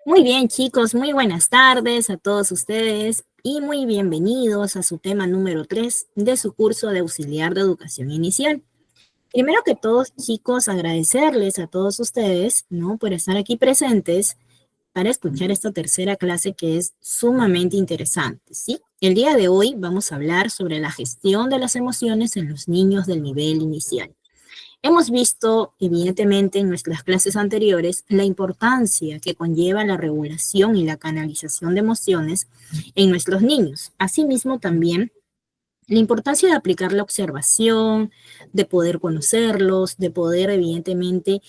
Muy bien, chicos, muy buenas tardes a todos ustedes y muy bienvenidos a su tema número 3 de su curso de auxiliar de educación inicial. Primero que todo, chicos, agradecerles a todos ustedes, ¿no? Por estar aquí presentes para escuchar esta tercera clase que es sumamente interesante, ¿sí? El día de hoy vamos a hablar sobre la gestión de las emociones en los niños del nivel inicial. Hemos visto, evidentemente, en nuestras clases anteriores, la importancia que conlleva la regulación y la canalización de emociones en nuestros niños. Asimismo, también la importancia de aplicar la observación, de poder conocerlos, de poder, evidentemente,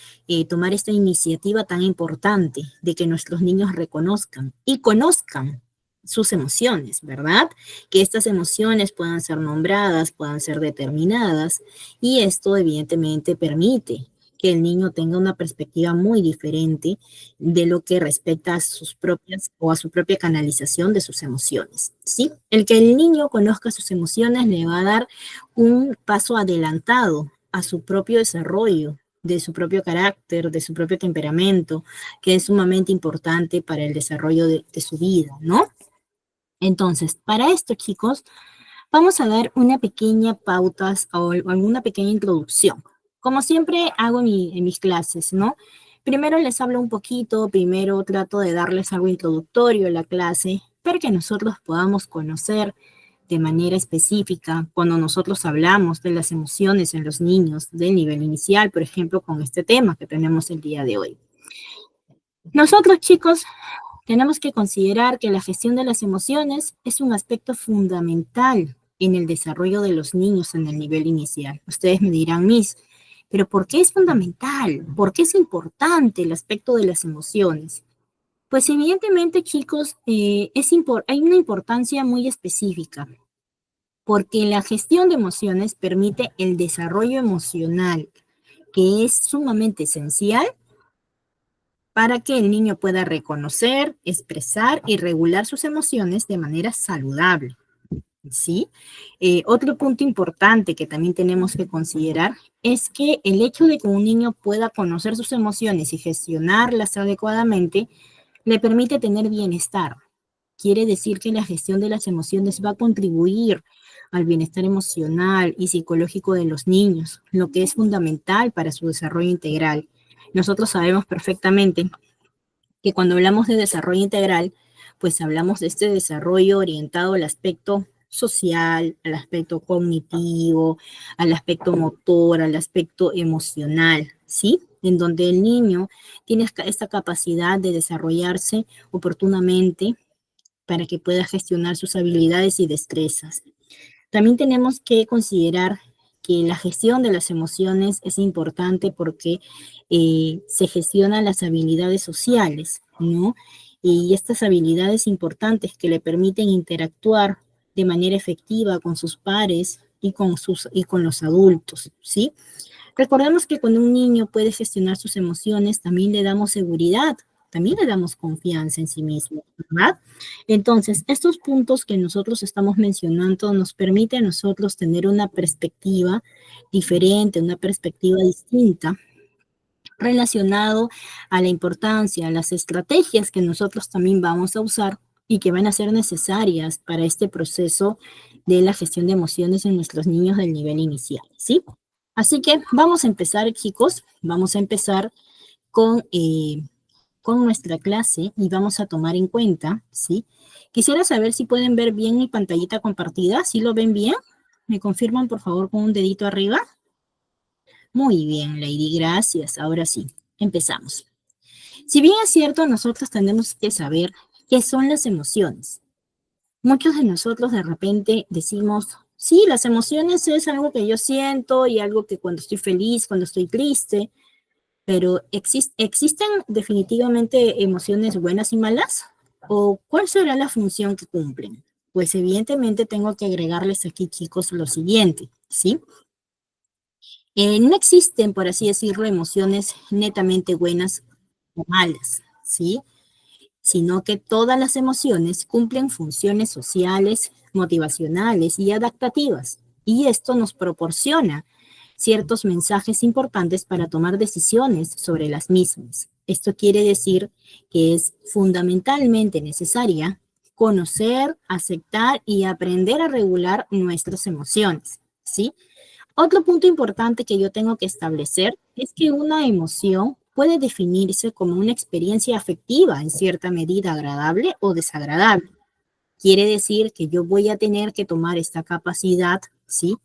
tomar esta iniciativa tan importante de que nuestros niños reconozcan y conozcan sus emociones, ¿verdad? Que estas emociones puedan ser nombradas, puedan ser determinadas, y esto evidentemente permite que el niño tenga una perspectiva muy diferente de lo que respecta a sus propias o a su propia canalización de sus emociones, ¿sí? El que el niño conozca sus emociones le va a dar un paso adelantado a su propio desarrollo, de su propio carácter, de su propio temperamento, que es sumamente importante para el desarrollo de su vida, ¿no? Entonces, para esto, chicos, vamos a dar una pequeña pauta o alguna pequeña introducción. Como siempre hago en mis clases, ¿no? Primero les hablo un poquito, primero trato de darles algo introductorio a la clase para que nosotros podamos conocer de manera específica cuando nosotros hablamos de las emociones en los niños del nivel inicial, por ejemplo, con este tema que tenemos el día de hoy. Nosotros, chicos, tenemos que considerar que la gestión de las emociones es un aspecto fundamental en el desarrollo de los niños en el nivel inicial. Ustedes me dirán, Miss, pero ¿por qué es fundamental? ¿Por qué es importante el aspecto de las emociones? Pues evidentemente, chicos, hay una importancia muy específica, porque la gestión de emociones permite el desarrollo emocional, que es sumamente esencial para que el niño pueda reconocer, expresar y regular sus emociones de manera saludable, ¿sí? Otro punto importante que también tenemos que considerar es que el hecho de que un niño pueda conocer sus emociones y gestionarlas adecuadamente le permite tener bienestar. Quiere decir que la gestión de las emociones va a contribuir al bienestar emocional y psicológico de los niños, lo que es fundamental para su desarrollo integral. Nosotros sabemos perfectamente que cuando hablamos de desarrollo integral, pues hablamos de este desarrollo orientado al aspecto social, al aspecto cognitivo, al aspecto motor, al aspecto emocional, ¿sí? En donde el niño tiene esta capacidad de desarrollarse oportunamente para que pueda gestionar sus habilidades y destrezas. También tenemos que considerar que la gestión de las emociones es importante porque se gestionan las habilidades sociales, ¿no? Y estas habilidades importantes que le permiten interactuar de manera efectiva con sus pares y con los adultos, ¿sí? Recordemos que cuando un niño puede gestionar sus emociones, también le damos seguridad, también le damos confianza en sí mismo, ¿verdad? Entonces, estos puntos que nosotros estamos mencionando nos permite a nosotros tener una perspectiva diferente, una perspectiva distinta relacionado a la importancia, a las estrategias que nosotros también vamos a usar y que van a ser necesarias para este proceso de la gestión de emociones en nuestros niños del nivel inicial, ¿sí? Así que vamos a empezar, chicos, vamos a empezar con, eh, con nuestra clase y vamos a tomar en cuenta, ¿sí? Quisiera saber si pueden ver bien mi pantallita compartida, ¿sí lo ven bien? ¿Me confirman, por favor, con un dedito arriba? Muy bien, Lady, gracias. Ahora sí, empezamos. Si bien es cierto, nosotros tenemos que saber qué son las emociones. Muchos de nosotros de repente decimos, sí, las emociones es algo que yo siento y algo que cuando estoy feliz, cuando estoy triste, pero ¿existen definitivamente emociones buenas y malas? ¿O cuál será la función que cumplen? Pues evidentemente tengo que agregarles aquí, chicos, lo siguiente, ¿sí? No existen, por así decirlo, emociones netamente buenas o malas, ¿sí? Sino que todas las emociones cumplen funciones sociales, motivacionales y adaptativas. Y esto nos proporciona ciertos mensajes importantes para tomar decisiones sobre las mismas. Esto quiere decir que es fundamentalmente necesaria conocer, aceptar y aprender a regular nuestras emociones, ¿sí? Otro punto importante que yo tengo que establecer es que una emoción puede definirse como una experiencia afectiva en cierta medida agradable o desagradable. Quiere decir que yo voy a tener que tomar esta capacidad, ¿sí?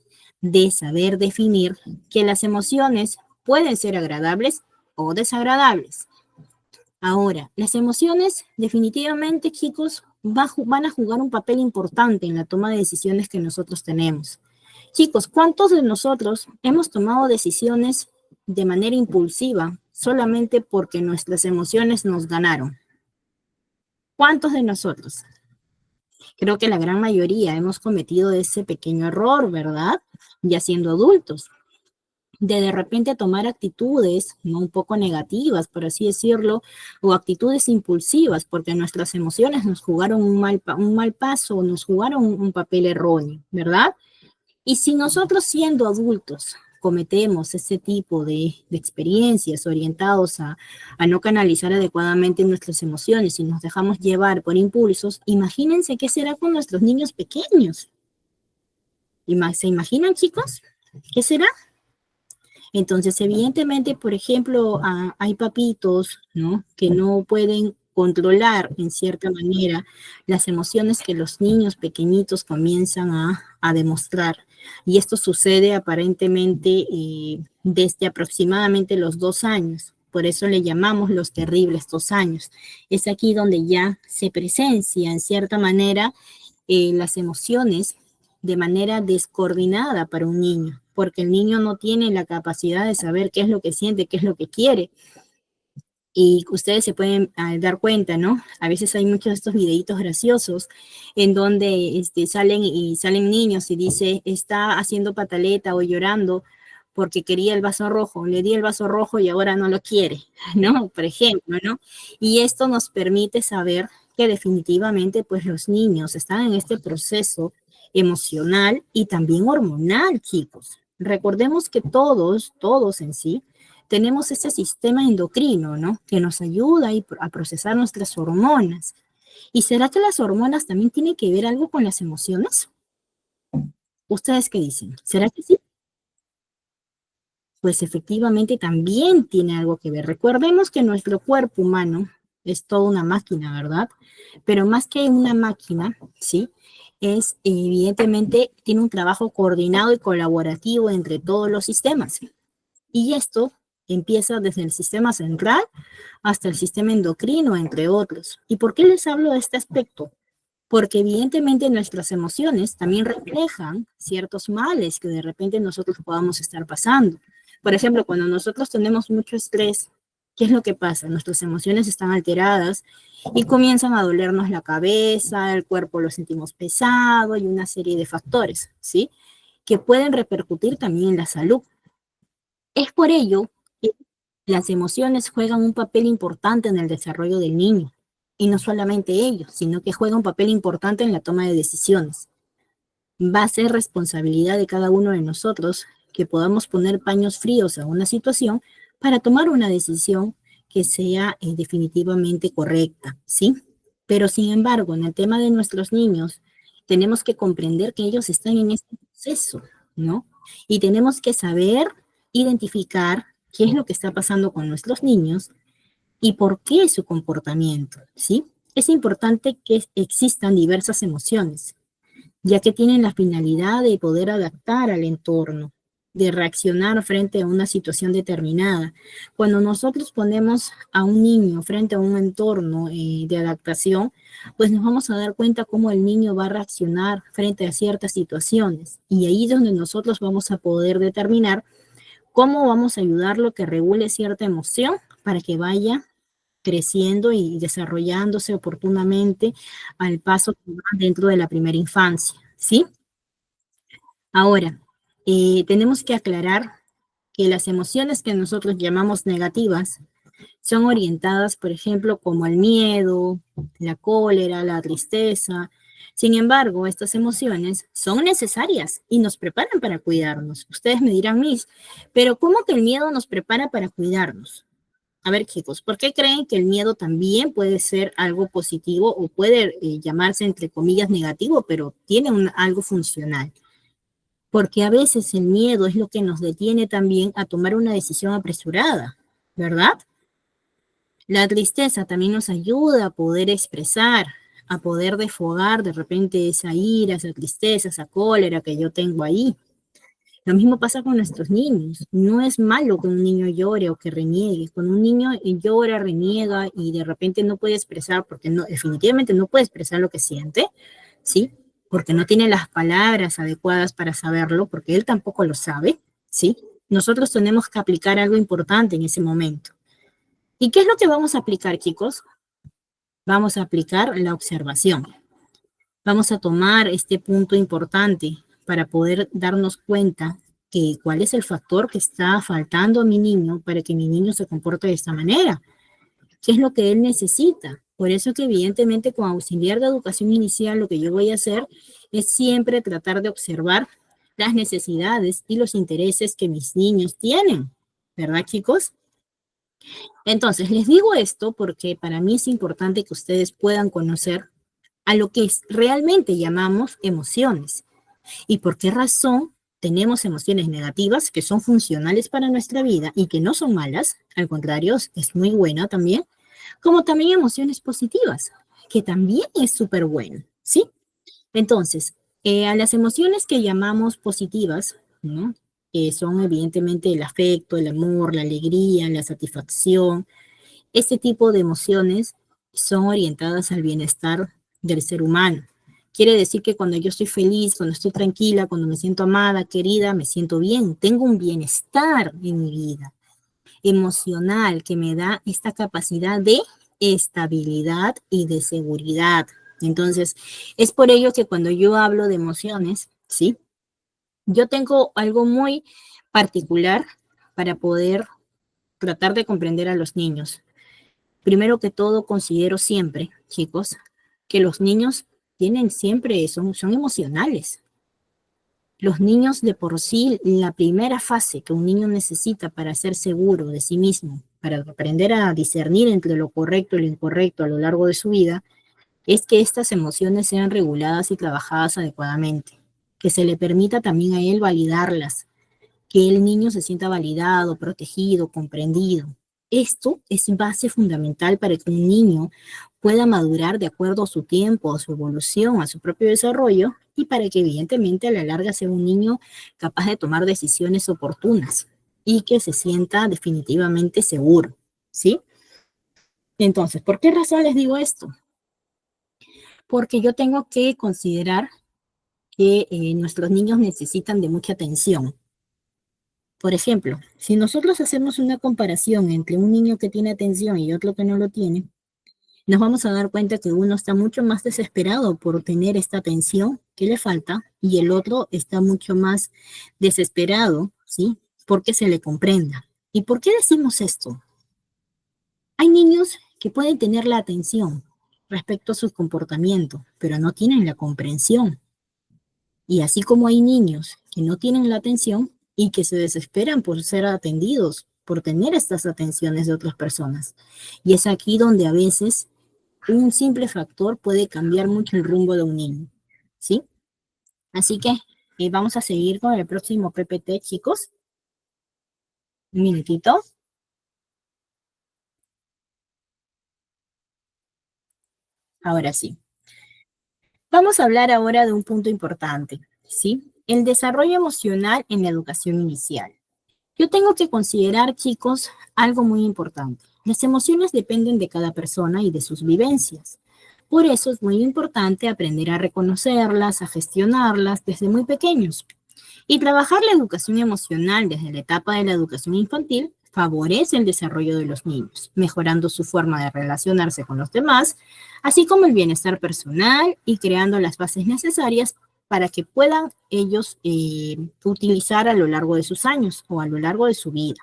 De saber definir que las emociones pueden ser agradables o desagradables. Ahora, las emociones definitivamente, chicos, van a jugar un papel importante en la toma de decisiones que nosotros tenemos. Chicos, ¿cuántos de nosotros hemos tomado decisiones de manera impulsiva solamente porque nuestras emociones nos ganaron? ¿Cuántos de nosotros? Creo que la gran mayoría hemos cometido ese pequeño error, ¿verdad? Ya siendo adultos, de repente tomar actitudes, ¿no? Un poco negativas, por así decirlo, o actitudes impulsivas, porque nuestras emociones nos jugaron un mal paso, nos jugaron un papel erróneo, ¿verdad? Y si nosotros siendo adultos cometemos ese tipo de experiencias orientados a no canalizar adecuadamente nuestras emociones y nos dejamos llevar por impulsos, imagínense qué será con nuestros niños pequeños. ¿Se imaginan, chicos? ¿Qué será? Entonces, evidentemente, por ejemplo, hay papitos, ¿no? Que no pueden controlar en cierta manera las emociones que los niños pequeñitos comienzan a demostrar. Y esto sucede aparentemente desde aproximadamente los 2 años. Por eso le llamamos los terribles 2 años. Es aquí donde ya se presencia en cierta manera las emociones de manera descoordinada para un niño, porque el niño no tiene la capacidad de saber qué es lo que siente, qué es lo que quiere. Y ustedes se pueden dar cuenta, ¿no? A veces hay muchos de estos videitos graciosos en donde salen niños y dice, está haciendo pataleta o llorando porque quería el vaso rojo, le di el vaso rojo y ahora no lo quiere, ¿no? Por ejemplo, ¿no? Y esto nos permite saber que definitivamente pues los niños están en este proceso emocional y también hormonal, chicos. Recordemos que todos en sí, tenemos ese sistema endocrino, ¿no? Que nos ayuda a procesar nuestras hormonas. ¿Y será que las hormonas también tienen que ver algo con las emociones? ¿Ustedes qué dicen? ¿Será que sí? Pues efectivamente también tiene algo que ver. Recordemos que nuestro cuerpo humano es toda una máquina, ¿verdad? Pero más que una máquina, ¿sí? Es evidentemente, tiene un trabajo coordinado y colaborativo entre todos los sistemas. Y esto empieza desde el sistema central hasta el sistema endocrino, entre otros. ¿Y por qué les hablo de este aspecto? Porque evidentemente nuestras emociones también reflejan ciertos males que de repente nosotros podamos estar pasando. Por ejemplo, cuando nosotros tenemos mucho estrés, ¿qué es lo que pasa? Nuestras emociones están alteradas y comienzan a dolernos la cabeza, el cuerpo lo sentimos pesado y una serie de factores, ¿sí? Que pueden repercutir también en la salud. Es por ello que las emociones juegan un papel importante en el desarrollo del niño. Y no solamente ellos, sino que juega un papel importante en la toma de decisiones. Va a ser responsabilidad de cada uno de nosotros que podamos poner paños fríos a una situación para tomar una decisión que sea definitivamente correcta, ¿sí? Pero sin embargo, en el tema de nuestros niños, tenemos que comprender que ellos están en este proceso, ¿no? Y tenemos que saber identificar qué es lo que está pasando con nuestros niños y por qué su comportamiento, ¿sí? Es importante que existan diversas emociones, ya que tienen la finalidad de poder adaptar al entorno, de reaccionar frente a una situación determinada. Cuando nosotros ponemos a un niño frente a un entorno de adaptación, pues nos vamos a dar cuenta cómo el niño va a reaccionar frente a ciertas situaciones. Y ahí es donde nosotros vamos a poder determinar cómo vamos a ayudarlo a que regule cierta emoción para que vaya creciendo y desarrollándose oportunamente al paso que va dentro de la primera infancia, ¿sí? Ahora, tenemos que aclarar que las emociones que nosotros llamamos negativas son orientadas, por ejemplo, como el miedo, la cólera, la tristeza. Sin embargo, estas emociones son necesarias y nos preparan para cuidarnos. Ustedes me dirán, Miss, pero ¿cómo que el miedo nos prepara para cuidarnos? A ver, chicos, ¿por qué creen que el miedo también puede ser algo positivo o puede llamarse, entre comillas, negativo, pero tiene algo funcional? Porque a veces el miedo es lo que nos detiene también a tomar una decisión apresurada, ¿verdad? La tristeza también nos ayuda a poder expresar, a poder desfogar de repente esa ira, esa tristeza, esa cólera que yo tengo ahí. Lo mismo pasa con nuestros niños. No es malo que un niño llore o que reniegue. Cuando un niño llora, reniega y de repente no puede expresar, porque no, definitivamente no puede expresar lo que siente, ¿sí? Porque no tiene las palabras adecuadas para saberlo, porque él tampoco lo sabe, ¿sí? Nosotros tenemos que aplicar algo importante en ese momento. ¿Y qué es lo que vamos a aplicar, chicos? Vamos a aplicar la observación. Vamos a tomar este punto importante para poder darnos cuenta que cuál es el factor que está faltando a mi niño para que mi niño se comporte de esta manera. ¿Qué es lo que él necesita? Por eso que evidentemente como auxiliar de educación inicial lo que yo voy a hacer es siempre tratar de observar las necesidades y los intereses que mis niños tienen. ¿Verdad, chicos? Entonces, les digo esto porque para mí es importante que ustedes puedan conocer a lo que realmente llamamos emociones y por qué razón tenemos emociones negativas que son funcionales para nuestra vida y que no son malas, al contrario, es muy buena también, como también emociones positivas, que también es súper bueno, ¿sí? Entonces, a las emociones que llamamos positivas, ¿no? Que son evidentemente el afecto, el amor, la alegría, la satisfacción, este tipo de emociones son orientadas al bienestar del ser humano. Quiere decir que cuando yo estoy feliz, cuando estoy tranquila, cuando me siento amada, querida, me siento bien, tengo un bienestar en mi vida emocional que me da esta capacidad de estabilidad y de seguridad. Entonces, es por ello que cuando yo hablo de emociones, ¿sí? Yo tengo algo muy particular para poder tratar de comprender a los niños. Primero que todo, considero siempre, chicos, que los niños tienen siempre, son emocionales. Los niños de por sí, la primera fase que un niño necesita para ser seguro de sí mismo, para aprender a discernir entre lo correcto y lo incorrecto a lo largo de su vida, es que estas emociones sean reguladas y trabajadas adecuadamente, que se le permita también a él validarlas, que el niño se sienta validado, protegido, comprendido. Esto es base fundamental para que un niño pueda madurar de acuerdo a su tiempo, a su evolución, a su propio desarrollo y para que evidentemente a la larga sea un niño capaz de tomar decisiones oportunas y que se sienta definitivamente seguro, ¿sí? Entonces, ¿por qué razón les digo esto? Porque yo tengo que considerar que nuestros niños necesitan de mucha atención. Por ejemplo, si nosotros hacemos una comparación entre un niño que tiene atención y otro que no lo tiene, nos vamos a dar cuenta que uno está mucho más desesperado por tener esta atención que le falta y el otro está mucho más desesperado, ¿sí? Porque se le comprenda. ¿Y por qué decimos esto? Hay niños que pueden tener la atención respecto a su comportamiento, pero no tienen la comprensión. Y así como hay niños que no tienen la atención y que se desesperan por ser atendidos, por tener estas atenciones de otras personas. Y es aquí donde a veces un simple factor puede cambiar mucho el rumbo de un niño, ¿sí? Así que vamos a seguir con el próximo PPT, chicos. Un minutito. Ahora sí. Vamos a hablar ahora de un punto importante, ¿sí? El desarrollo emocional en la educación inicial. Yo tengo que considerar, chicos, algo muy importante. Las emociones dependen de cada persona y de sus vivencias. Por eso es muy importante aprender a reconocerlas, a gestionarlas desde muy pequeños. Y trabajar la educación emocional desde la etapa de la educación infantil favorece el desarrollo de los niños, mejorando su forma de relacionarse con los demás, así como el bienestar personal y creando las bases necesarias para que puedan ellos utilizar a lo largo de sus años o a lo largo de su vida.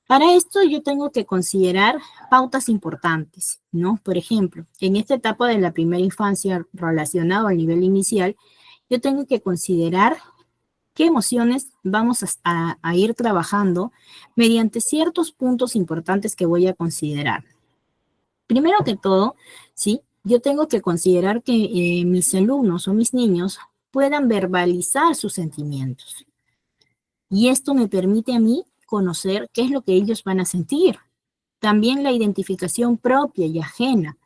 Para esto yo tengo que considerar pautas importantes, ¿no? Por ejemplo, en esta etapa de la primera infancia relacionado al nivel inicial, yo tengo que considerar qué emociones vamos a ir trabajando mediante ciertos puntos importantes que voy a considerar. Primero que todo, ¿sí? Yo tengo que considerar que mis alumnos o mis niños puedan verbalizar sus sentimientos. Y esto me permite a mí conocer qué es lo que ellos van a sentir. También la identificación propia y ajena,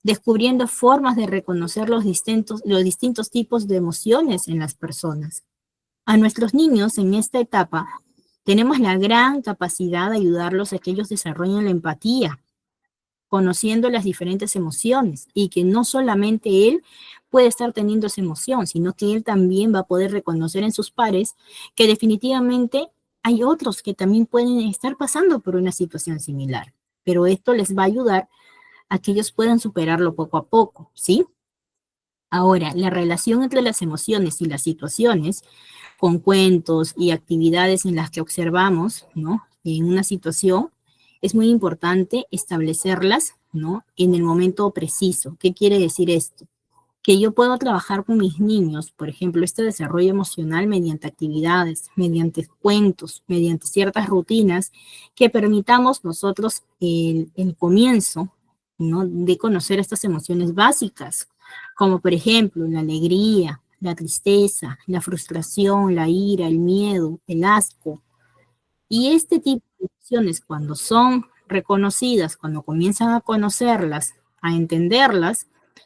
descubriendo formas de reconocer los distintos tipos de emociones en las personas. A nuestros niños en esta etapa tenemos la gran capacidad de ayudarlos a que ellos desarrollen la empatía, conociendo las diferentes emociones y que no solamente él puede estar teniendo esa emoción, sino que él también va a poder reconocer en sus pares que definitivamente hay otros que también pueden estar pasando por una situación similar, pero esto les va a ayudar a que ellos puedan superarlo poco a poco, ¿sí? Ahora, la relación entre las emociones y las situaciones, con cuentos y actividades en las que observamos, ¿no? En una situación, es muy importante establecerlas, ¿no? En el momento preciso. ¿Qué quiere decir esto? Que yo puedo trabajar con mis niños, por ejemplo, este desarrollo emocional mediante actividades, mediante cuentos, mediante ciertas rutinas que permitamos nosotros el comienzo, ¿no? De conocer estas emociones básicas, como por ejemplo la alegría, la tristeza, la frustración, la ira, el miedo, el asco. Y este tipo de emociones, cuando son reconocidas, cuando comienzan a conocerlas, a entenderlas,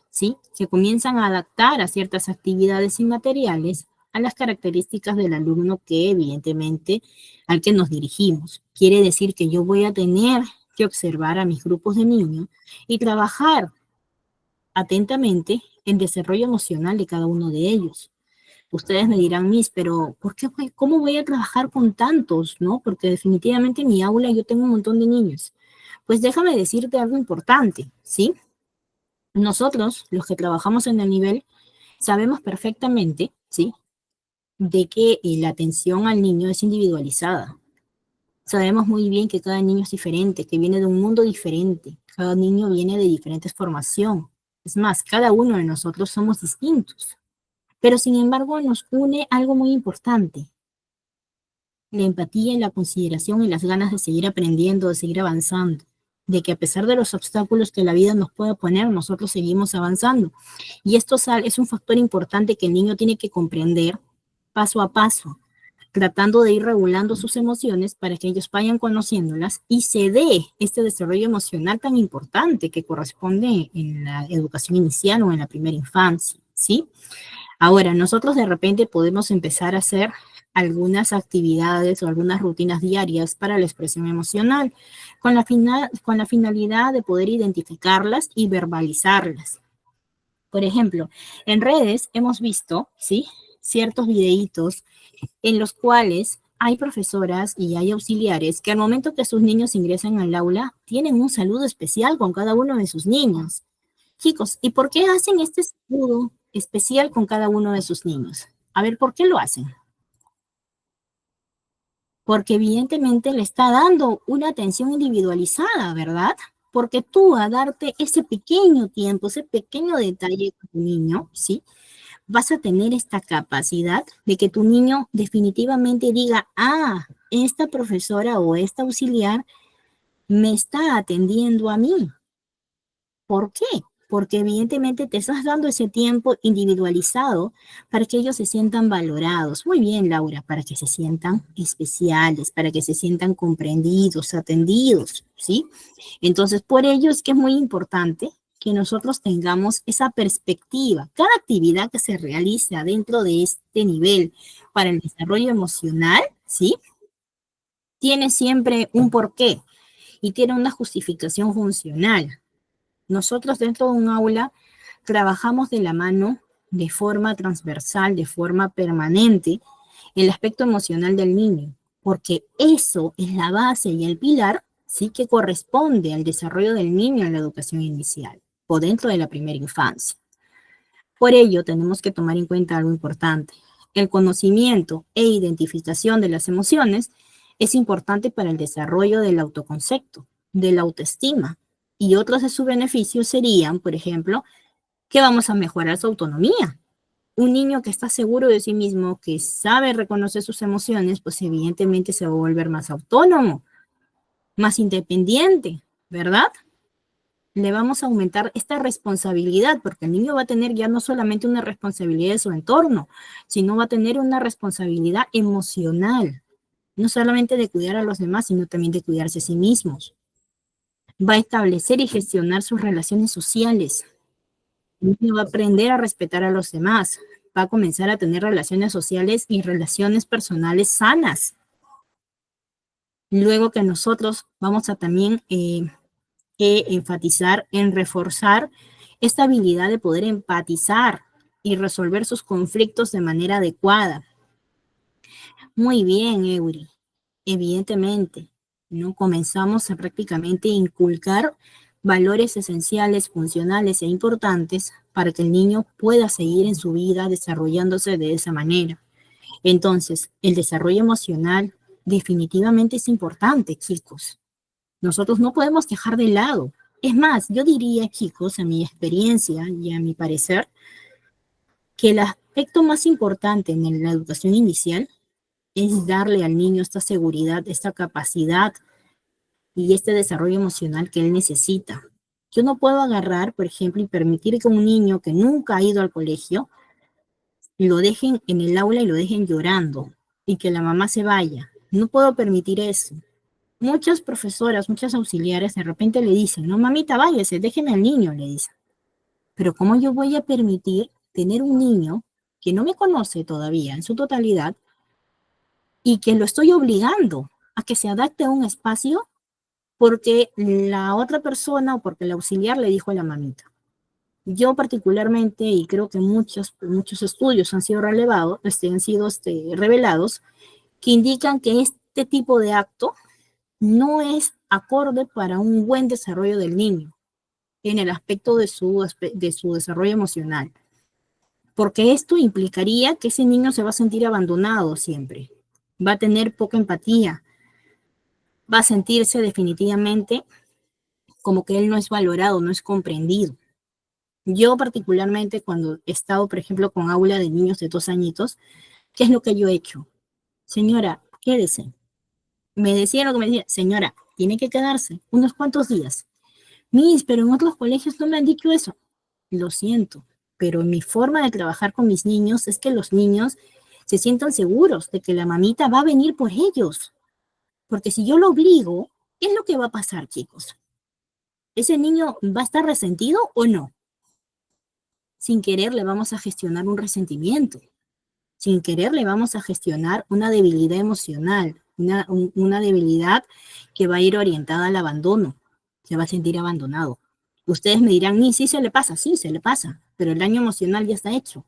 ¿sí? Se comienzan a adaptar a ciertas actividades inmateriales a las características del alumno que evidentemente al que nos dirigimos. Quiere decir que yo voy a tener que observar a mis grupos de niños y trabajar atentamente el desarrollo emocional de cada uno de ellos. Ustedes me dirán, Miss, pero ¿cómo voy a trabajar con tantos, no? Porque definitivamente en mi aula yo tengo un montón de niños. Pues déjame decirte algo importante, ¿sí? Nosotros, los que trabajamos en el nivel, sabemos perfectamente, ¿sí? De que la atención al niño es individualizada. Sabemos muy bien que cada niño es diferente, que viene de un mundo diferente. Cada niño viene de diferentes formación. Es más, cada uno de nosotros somos distintos. Pero sin embargo nos une algo muy importante, la empatía y la consideración y las ganas de seguir aprendiendo, de seguir avanzando, de que a pesar de los obstáculos que la vida nos pueda poner, nosotros seguimos avanzando. Y esto es un factor importante que el niño tiene que comprender paso a paso, tratando de ir regulando sus emociones para que ellos vayan conociéndolas y se dé este desarrollo emocional tan importante que corresponde en la educación inicial o en la primera infancia, ¿sí? Ahora, nosotros de repente podemos empezar a hacer algunas actividades o algunas rutinas diarias para la expresión emocional, con la finalidad de poder identificarlas y verbalizarlas. Por ejemplo, en redes hemos visto, ¿sí? Ciertos videitos en los cuales hay profesoras y hay auxiliares que al momento que sus niños ingresan al aula tienen un saludo especial con cada uno de sus niños. Chicos, ¿y por qué hacen este saludo especial con cada uno de sus niños? A ver, ¿por qué lo hacen? Porque evidentemente le está dando una atención individualizada, ¿verdad? Porque tú a darte ese pequeño tiempo, ese pequeño detalle con tu niño, ¿sí? Vas a tener esta capacidad de que tu niño definitivamente diga, ah, esta profesora o esta auxiliar me está atendiendo a mí. ¿Por qué? Porque evidentemente te estás dando ese tiempo individualizado para que ellos se sientan valorados. Muy bien, Laura, para que se sientan especiales, para que se sientan comprendidos, atendidos, ¿sí? Entonces, por ello es que es muy importante que nosotros tengamos esa perspectiva. Cada actividad que se realiza dentro de este nivel para el desarrollo emocional, ¿sí? Tiene siempre un porqué y tiene una justificación funcional. Nosotros dentro de un aula trabajamos de la mano, de forma transversal, de forma permanente, el aspecto emocional del niño, porque eso es la base y el pilar, sí, que corresponde al desarrollo del niño en la educación inicial o dentro de la primera infancia. Por ello, tenemos que tomar en cuenta algo importante. El conocimiento e identificación de las emociones es importante para el desarrollo del autoconcepto, de la autoestima. Y otros de sus beneficios serían, por ejemplo, que vamos a mejorar su autonomía. Un niño que está seguro de sí mismo, que sabe reconocer sus emociones, pues evidentemente se va a volver más autónomo, más independiente, ¿verdad? Le vamos a aumentar esta responsabilidad, porque el niño va a tener ya no solamente una responsabilidad de su entorno, sino va a tener una responsabilidad emocional, no solamente de cuidar a los demás, sino también de cuidarse a sí mismos. Va a establecer y gestionar sus relaciones sociales. El niño va a aprender a respetar a los demás, va a comenzar a tener relaciones sociales y relaciones personales sanas. Luego que nosotros vamos a también enfatizar en reforzar esta habilidad de poder empatizar y resolver sus conflictos de manera adecuada. Muy bien, Eury. Evidentemente, ¿no? Comenzamos a prácticamente inculcar valores esenciales, funcionales e importantes para que el niño pueda seguir en su vida desarrollándose de esa manera. Entonces, el desarrollo emocional definitivamente es importante, chicos. Nosotros no podemos dejar de lado. Es más, yo diría, chicos, a mi experiencia y a mi parecer, que el aspecto más importante en la educación inicial es darle al niño esta seguridad, esta capacidad y este desarrollo emocional que él necesita. Yo no puedo agarrar, por ejemplo, y permitir que un niño que nunca ha ido al colegio lo dejen en el aula y lo dejen llorando y que la mamá se vaya. No puedo permitir eso. Muchas profesoras, muchas auxiliares de repente le dicen, no, mamita, váyase, déjeme al niño, le dicen. Pero ¿cómo yo voy a permitir tener un niño que no me conoce todavía en su totalidad y que lo estoy obligando a que se adapte a un espacio porque la otra persona o porque el auxiliar le dijo a la mamita? Yo particularmente, y creo que muchos estudios han sido revelados, que indican que este tipo de acto no es acorde para un buen desarrollo del niño en el aspecto de su desarrollo emocional, porque esto implicaría que ese niño se va a sentir abandonado siempre, va a tener poca empatía, va a sentirse definitivamente como que él no es valorado, no es comprendido. Yo particularmente cuando he estado, por ejemplo, con aula de niños de 2 añitos, ¿qué es lo que yo he hecho? Señora, quédese. Me decían lo que me decía, señora, tiene que quedarse unos cuantos días. Miss, pero en otros colegios no me han dicho eso. Lo siento, pero mi forma de trabajar con mis niños es que los niños se sientan seguros de que la mamita va a venir por ellos. Porque si yo lo obligo, ¿qué es lo que va a pasar, chicos? ¿Ese niño va a estar resentido o no? Sin querer le vamos a gestionar un resentimiento. Sin querer le vamos a gestionar una debilidad emocional, una debilidad que va a ir orientada al abandono. Se va a sentir abandonado. Ustedes me dirán, sí se le pasa, sí se le pasa, pero el daño emocional ya está hecho.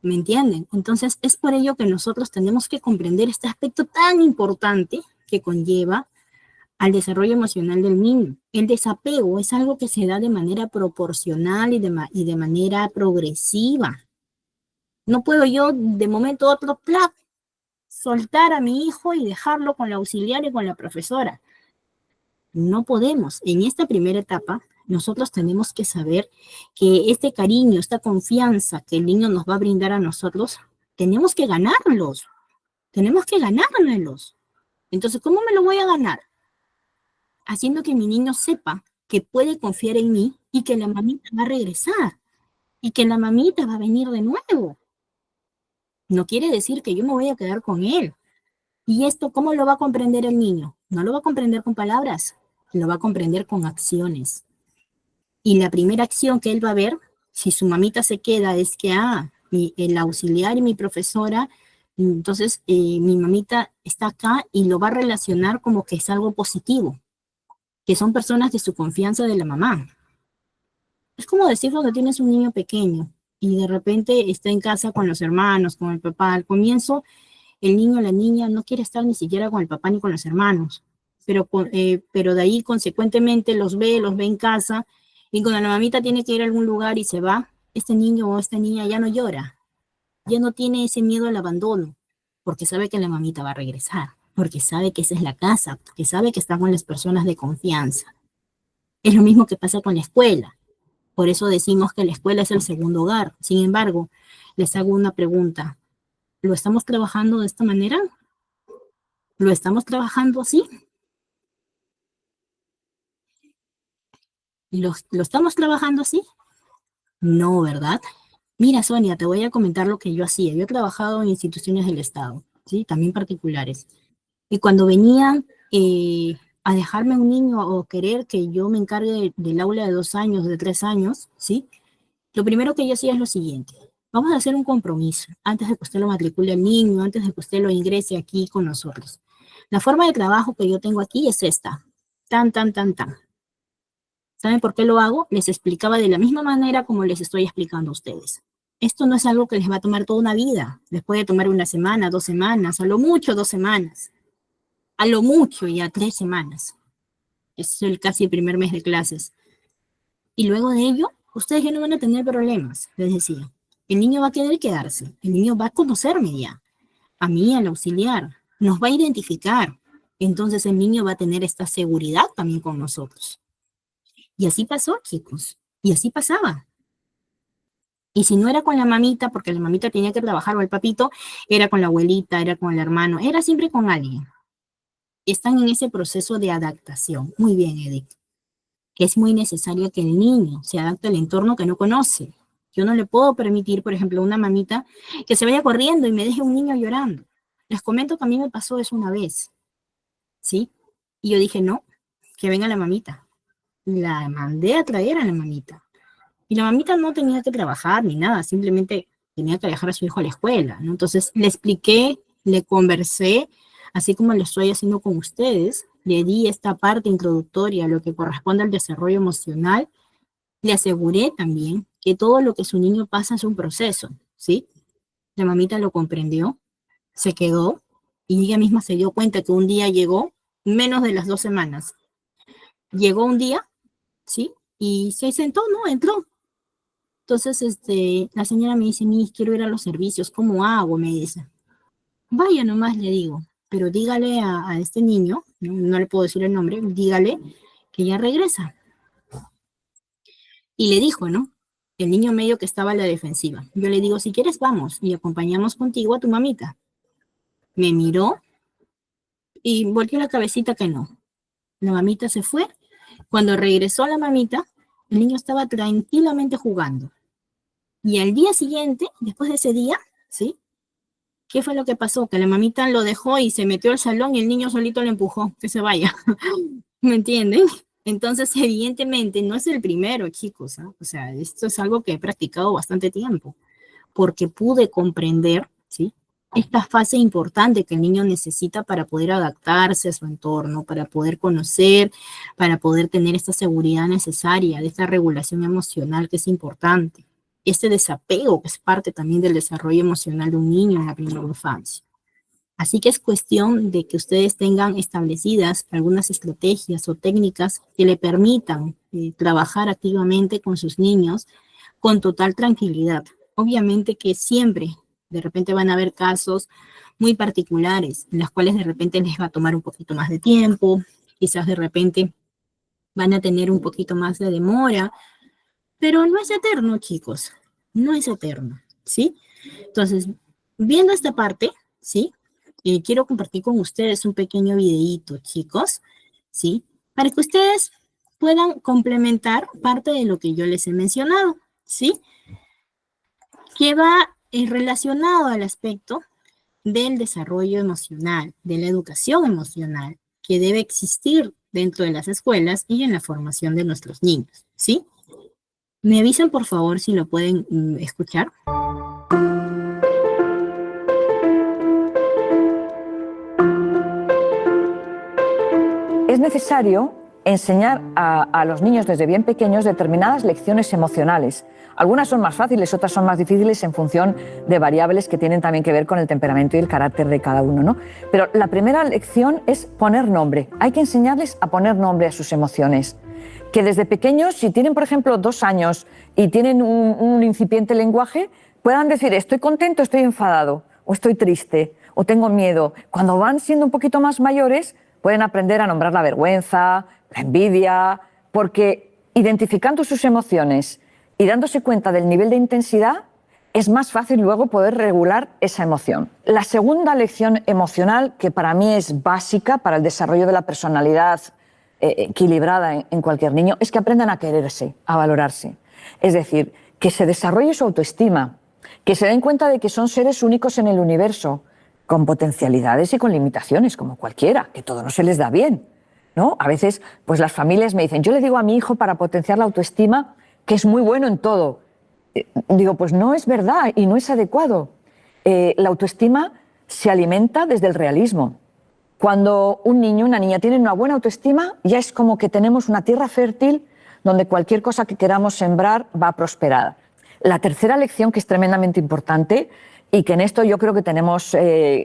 ¿Me entienden? Entonces es por ello que nosotros tenemos que comprender este aspecto tan importante que conlleva al desarrollo emocional del niño. El desapego es algo que se da de manera proporcional y de manera progresiva. No puedo yo de momento a otro soltar a mi hijo y dejarlo con la auxiliar y con la profesora. No podemos. En esta primera etapa, nosotros tenemos que saber que este cariño, esta confianza que el niño nos va a brindar a nosotros, tenemos que ganarlos. Tenemos que ganármelos. Entonces, ¿cómo me lo voy a ganar? Haciendo que mi niño sepa que puede confiar en mí y que la mamita va a regresar y que la mamita va a venir de nuevo. No quiere decir que yo me voy a quedar con él. ¿Y esto cómo lo va a comprender el niño? No lo va a comprender con palabras, lo va a comprender con acciones. Y la primera acción que él va a ver, si su mamita se queda, es que, el auxiliar y mi profesora, entonces mi mamita está acá y lo va a relacionar como que es algo positivo, que son personas de su confianza de la mamá. Es como decir cuando tienes un niño pequeño y de repente está en casa con los hermanos, con el papá. Al comienzo, el niño o la niña no quiere estar ni siquiera con el papá ni con los hermanos, pero de ahí consecuentemente los ve en casa y cuando la mamita tiene que ir a algún lugar y se va, este niño o esta niña ya no llora, ya no tiene ese miedo al abandono, porque sabe que la mamita va a regresar, porque sabe que esa es la casa, porque sabe que está con las personas de confianza. Es lo mismo que pasa con la escuela. Por eso decimos que la escuela es el segundo hogar. Sin embargo, les hago una pregunta. ¿Lo estamos trabajando de esta manera? ¿Lo estamos trabajando así? ¿Lo estamos trabajando así? No, ¿verdad? Mira, Sonia, te voy a comentar lo que yo hacía. Yo he trabajado en instituciones del Estado, ¿sí? También particulares. Y cuando venían a dejarme un niño o querer que yo me encargue del aula de 2 años, de 3 años, ¿sí? Lo primero que yo hacía es lo siguiente. Vamos a hacer un compromiso antes de que usted lo matricule al niño, antes de que usted lo ingrese aquí con nosotros. La forma de trabajo que yo tengo aquí es esta. Tan, tan, tan, tan. ¿Saben por qué lo hago? Les explicaba de la misma manera como les estoy explicando a ustedes. Esto no es algo que les va a tomar toda una vida. Les puede tomar una semana, 2 semanas, a lo mucho 2 semanas. A lo mucho ya 3 semanas. Es casi el primer mes de clases. Y luego de ello, ustedes ya no van a tener problemas, les decía. El niño va a querer quedarse. El niño va a conocerme ya. A mí, al auxiliar. Nos va a identificar. Entonces el niño va a tener esta seguridad también con nosotros. Y así pasó, chicos. Y así pasaba. Y si no era con la mamita, porque la mamita tenía que trabajar, o el papito, era con la abuelita, era con el hermano, era siempre con alguien. Están en ese proceso de adaptación. Muy bien, Edith. Es muy necesario que el niño se adapte al entorno que no conoce. Yo no le puedo permitir, por ejemplo, a una mamita que se vaya corriendo y me deje un niño llorando. Les comento que a mí me pasó eso una vez, ¿sí? Y yo dije, no, que venga la mamita. La mandé a traer a la mamita. Y la mamita no tenía que trabajar ni nada, simplemente tenía que dejar a su hijo a la escuela, ¿no? Entonces le expliqué, le conversé, así como lo estoy haciendo con ustedes, le di esta parte introductoria, lo que corresponde al desarrollo emocional, le aseguré también que todo lo que su niño pasa es un proceso, ¿sí? La mamita lo comprendió, se quedó, y ella misma se dio cuenta que un día llegó, menos de las 2 semanas, llegó un día, ¿sí? Y se sentó, ¿no? Entró. Entonces, la señora me dice, Miss, quiero ir a los servicios, ¿cómo hago? Me dice. Vaya nomás, le digo, pero dígale a este niño, no le puedo decir el nombre, dígale que ya regresa. Y le dijo, ¿no? El niño medio que estaba a la defensiva. Yo le digo, si quieres, vamos y acompañamos contigo a tu mamita. Me miró y volteó la cabecita que no. La mamita se fue. Cuando regresó la mamita, el niño estaba tranquilamente jugando. Y al día siguiente, después de ese día, ¿sí? ¿Qué fue lo que pasó? Que la mamita lo dejó y se metió al salón y el niño solito lo empujó, que se vaya. ¿Me entienden? Entonces, evidentemente, no es el primero, chicos, ¿eh? O sea, esto es algo que he practicado bastante tiempo, porque pude comprender, ¿sí? Esta fase importante que el niño necesita para poder adaptarse a su entorno, para poder conocer, para poder tener esta seguridad necesaria, de esta regulación emocional que es importante. Este desapego que es parte también del desarrollo emocional de un niño en la primera infancia. Así que es cuestión de que ustedes tengan establecidas algunas estrategias o técnicas que le permitan trabajar activamente con sus niños con total tranquilidad. Obviamente que siempre, de repente van a haber casos muy particulares en los cuales de repente les va a tomar un poquito más de tiempo, quizás de repente van a tener un poquito más de demora, pero no es eterno, chicos, no es eterno, ¿sí? Entonces, viendo esta parte, ¿sí? Quiero compartir con ustedes un pequeño videíto, chicos, ¿sí? Para que ustedes puedan complementar parte de lo que yo les he mencionado, ¿sí? Que va relacionado al aspecto del desarrollo emocional, de la educación emocional, que debe existir dentro de las escuelas y en la formación de nuestros niños, ¿sí? ¿Me avisan, por favor, si lo pueden escuchar? Es necesario enseñar a los niños desde bien pequeños determinadas lecciones emocionales. Algunas son más fáciles, otras son más difíciles en función de variables que tienen también que ver con el temperamento y el carácter de cada uno, ¿no? Pero la primera lección es poner nombre. Hay que enseñarles a poner nombre a sus emociones. Que desde pequeños, si tienen, por ejemplo, 2 años y tienen un incipiente lenguaje, puedan decir estoy contento, estoy enfadado, o estoy triste, o tengo miedo. Cuando van siendo un poquito más mayores, pueden aprender a nombrar la vergüenza, la envidia, porque identificando sus emociones y dándose cuenta del nivel de intensidad, es más fácil luego poder regular esa emoción. La segunda lección emocional, que para mí es básica para el desarrollo de la personalidad equilibrada en cualquier niño, es que aprendan a quererse, a valorarse. Es decir, que se desarrolle su autoestima, que se den cuenta de que son seres únicos en el universo, con potencialidades y con limitaciones, como cualquiera, que todo no se les da bien, ¿no? A veces, pues las familias me dicen, yo le digo a mi hijo para potenciar la autoestima que es muy bueno en todo. Digo, pues no es verdad y no es adecuado. La autoestima se alimenta desde el realismo. Cuando un niño, una niña tienen una buena autoestima, ya es como que tenemos una tierra fértil donde cualquier cosa que queramos sembrar va a prosperar. La tercera lección, que es tremendamente importante y que en esto yo creo que tenemos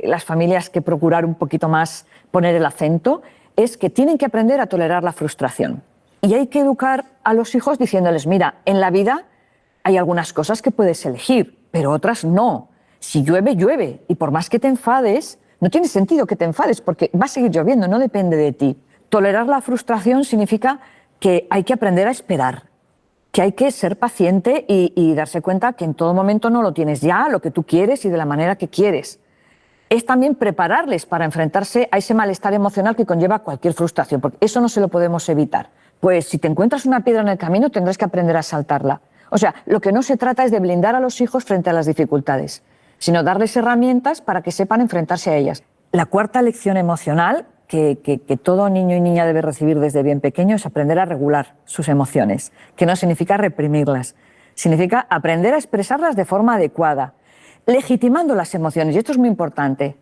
las familias que procurar un poquito más poner el acento, es que tienen que aprender a tolerar la frustración. Y hay que educar a los hijos diciéndoles, mira, en la vida hay algunas cosas que puedes elegir, pero otras no. Si llueve, llueve. Y por más que te enfades, no tiene sentido que te enfades porque va a seguir lloviendo, no depende de ti. Tolerar la frustración significa que hay que aprender a esperar, que hay que ser paciente y darse cuenta que en todo momento no lo tienes ya, lo que tú quieres y de la manera que quieres. Es también prepararles para enfrentarse a ese malestar emocional que conlleva cualquier frustración, porque eso no se lo podemos evitar. Pues si te encuentras una piedra en el camino, tendrás que aprender a saltarla. O sea, lo que no se trata es de blindar a los hijos frente a las dificultades, sino darles herramientas para que sepan enfrentarse a ellas. La cuarta lección emocional que todo niño y niña debe recibir desde bien pequeño es aprender a regular sus emociones, que no significa reprimirlas, significa aprender a expresarlas de forma adecuada, legitimando las emociones, y esto es muy importante.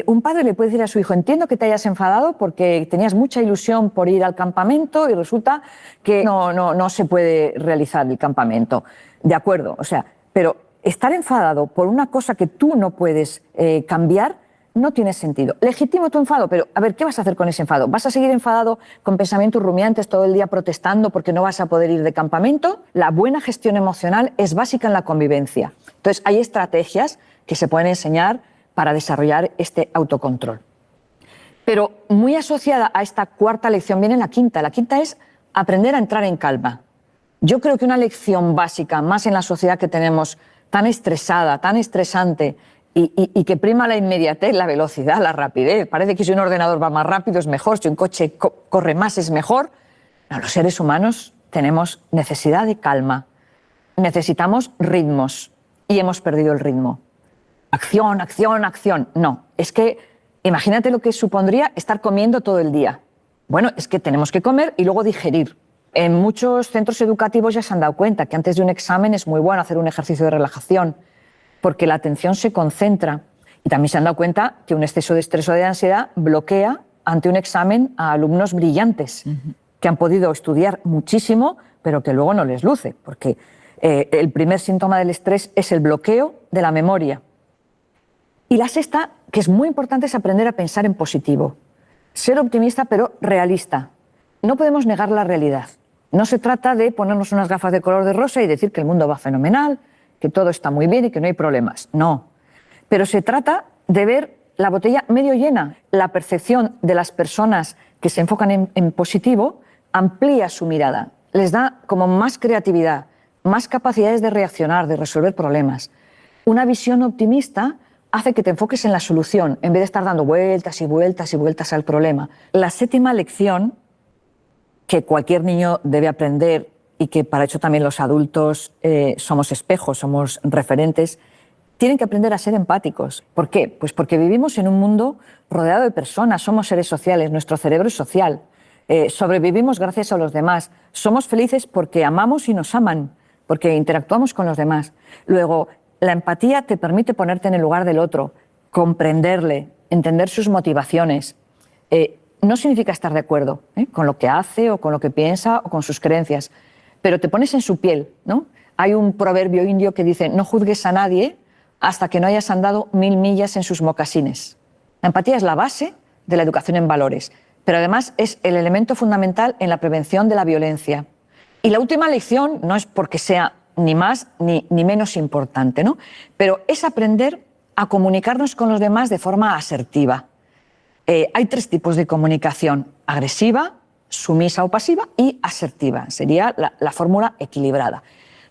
Un padre le puede decir a su hijo, entiendo que te hayas enfadado porque tenías mucha ilusión por ir al campamento y resulta que no se puede realizar el campamento. De acuerdo, o sea, pero estar enfadado por una cosa que tú no puedes cambiar no tiene sentido. Legítimo tu enfado, pero a ver, ¿qué vas a hacer con ese enfado? ¿Vas a seguir enfadado con pensamientos rumiantes todo el día protestando porque no vas a poder ir de campamento? La buena gestión emocional es básica en la convivencia. Entonces, hay estrategias que se pueden enseñar para desarrollar este autocontrol. Pero muy asociada a esta cuarta lección viene la quinta. La quinta es aprender a entrar en calma. Yo creo que una lección básica, más en la sociedad que tenemos tan estresada, tan estresante, y que prima la inmediatez, la velocidad, la rapidez. Parece que si un ordenador va más rápido es mejor, si un coche corre más es mejor. No, los seres humanos tenemos necesidad de calma. Necesitamos ritmos y hemos perdido el ritmo. Acción, acción, acción. No, es que imagínate lo que supondría estar comiendo todo el día. Bueno, es que tenemos que comer y luego digerir. En muchos centros educativos ya se han dado cuenta que antes de un examen es muy bueno hacer un ejercicio de relajación, porque la atención se concentra. Y también se han dado cuenta que un exceso de estrés o de ansiedad bloquea ante un examen a alumnos brillantes, que han podido estudiar muchísimo, pero que luego no les luce, porque el primer síntoma del estrés es el bloqueo de la memoria. Y la sexta, que es muy importante, es aprender a pensar en positivo. Ser optimista, pero realista. No podemos negar la realidad. No se trata de ponernos unas gafas de color de rosa y decir que el mundo va fenomenal, que todo está muy bien y que no hay problemas. No. Pero se trata de ver la botella medio llena. La percepción de las personas que se enfocan en positivo amplía su mirada. Les da como más creatividad, más capacidades de reaccionar, de resolver problemas. Una visión optimista hace que te enfoques en la solución, en vez de estar dando vueltas y vueltas y vueltas al problema. La séptima lección, que cualquier niño debe aprender y que para eso también los adultos somos espejos, somos referentes, tienen que aprender a ser empáticos. ¿Por qué? Pues porque vivimos en un mundo rodeado de personas, somos seres sociales, nuestro cerebro es social, sobrevivimos gracias a los demás, somos felices porque amamos y nos aman, porque interactuamos con los demás. Luego, la empatía te permite ponerte en el lugar del otro, comprenderle, entender sus motivaciones. No significa estar de acuerdo con lo que hace o con lo que piensa o con sus creencias, pero te pones en su piel, ¿no? Hay un proverbio indio que dice, no juzgues a nadie hasta que no hayas andado 1000 millas en sus mocasines. La empatía es la base de la educación en valores, pero además es el elemento fundamental en la prevención de la violencia. Y la última lección no es porque sea ni más ni menos importante, ¿no? Pero es aprender a comunicarnos con los demás de forma asertiva. Hay 3 tipos de comunicación: agresiva, sumisa o pasiva y asertiva. Sería la fórmula equilibrada.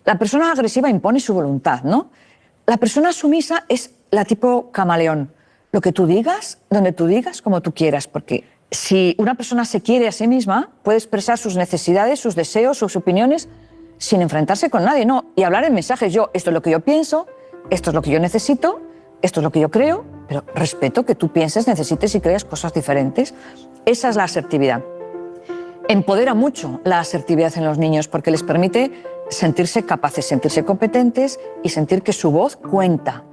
La persona agresiva impone su voluntad, ¿no? La persona sumisa es la tipo camaleón. Lo que tú digas, donde tú digas, como tú quieras, porque si una persona se quiere a sí misma, puede expresar sus necesidades, sus deseos, sus opiniones, sin enfrentarse con nadie, no. Y hablar en mensajes, esto es lo que yo pienso, esto es lo que yo necesito, esto es lo que yo creo, pero respeto que tú pienses, necesites y creas cosas diferentes. Esa es la asertividad. Empodera mucho la asertividad en los niños porque les permite sentirse capaces, sentirse competentes y sentir que su voz cuenta.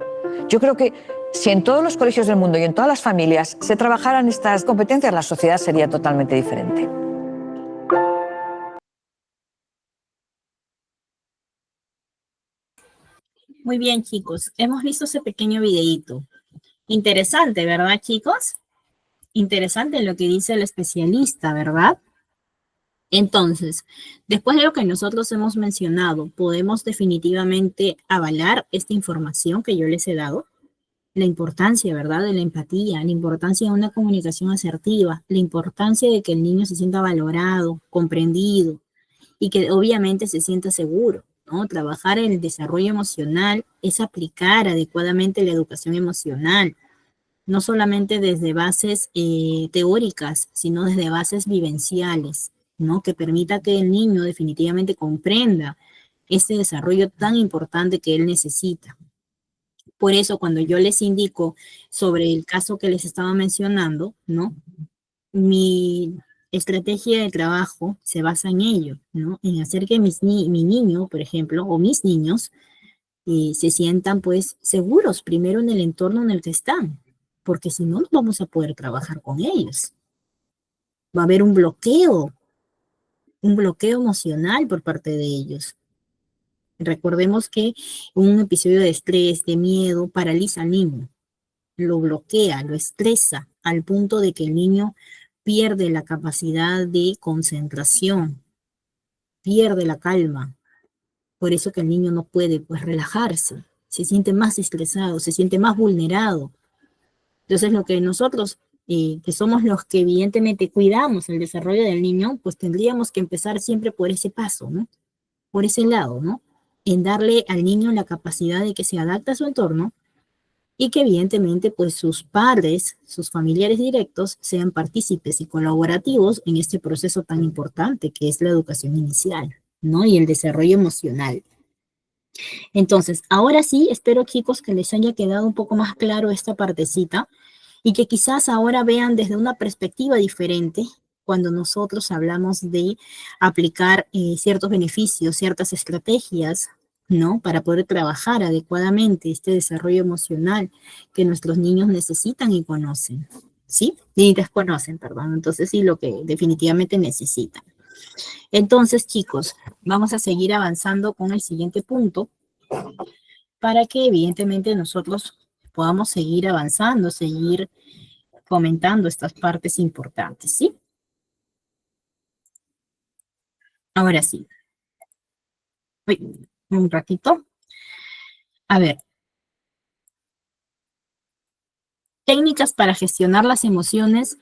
Yo creo que si en todos los colegios del mundo y en todas las familias se trabajaran estas competencias, la sociedad sería totalmente diferente. Muy bien, chicos. Hemos visto ese pequeño videíto. Interesante, ¿verdad, chicos? Interesante lo que dice el especialista, ¿verdad? Entonces, después de lo que nosotros hemos mencionado, ¿podemos definitivamente avalar esta información que yo les he dado? La importancia, ¿verdad?, de la empatía, la importancia de una comunicación asertiva, la importancia de que el niño se sienta valorado, comprendido y que obviamente se sienta seguro, ¿no? Trabajar en el desarrollo emocional es aplicar adecuadamente la educación emocional, no solamente desde bases teóricas, sino desde bases vivenciales, ¿no? Que permita que el niño definitivamente comprenda este desarrollo tan importante que él necesita. Por eso, cuando yo les indico sobre el caso que les estaba mencionando, ¿no? Mi estrategia de trabajo se basa en ello, ¿no? En hacer que mi niño, por ejemplo, o mis niños, se sientan pues seguros primero en el entorno en el que están, porque si no, no vamos a poder trabajar con ellos. Va a haber un bloqueo emocional por parte de ellos. Recordemos que un episodio de estrés, de miedo, paraliza al niño, lo bloquea, lo estresa, al punto de que el niño pierde la capacidad de concentración, pierde la calma. Por eso que el niño no puede pues relajarse, se siente más estresado, se siente más vulnerado. Entonces lo que nosotros, que somos los que evidentemente cuidamos el desarrollo del niño, pues tendríamos que empezar siempre por ese paso, ¿no? Por ese lado, ¿no? En darle al niño la capacidad de que se adapte a su entorno y que evidentemente pues sus padres, sus familiares directos sean partícipes y colaborativos en este proceso tan importante que es la educación inicial, ¿no? Y el desarrollo emocional. Entonces, ahora sí, espero chicos que les haya quedado un poco más claro esta partecita y que quizás ahora vean desde una perspectiva diferente cuando nosotros hablamos de aplicar ciertos beneficios, ciertas estrategias, ¿no? Para poder trabajar adecuadamente este desarrollo emocional que nuestros niños necesitan y conocen, ¿sí? Y desconocen, perdón. Entonces, sí, lo que definitivamente necesitan. Entonces, chicos, vamos a seguir avanzando con el siguiente punto para que evidentemente nosotros podamos seguir avanzando, seguir comentando estas partes importantes, ¿sí? Ahora sí. Uy, un ratito. A ver. Técnicas para gestionar las emociones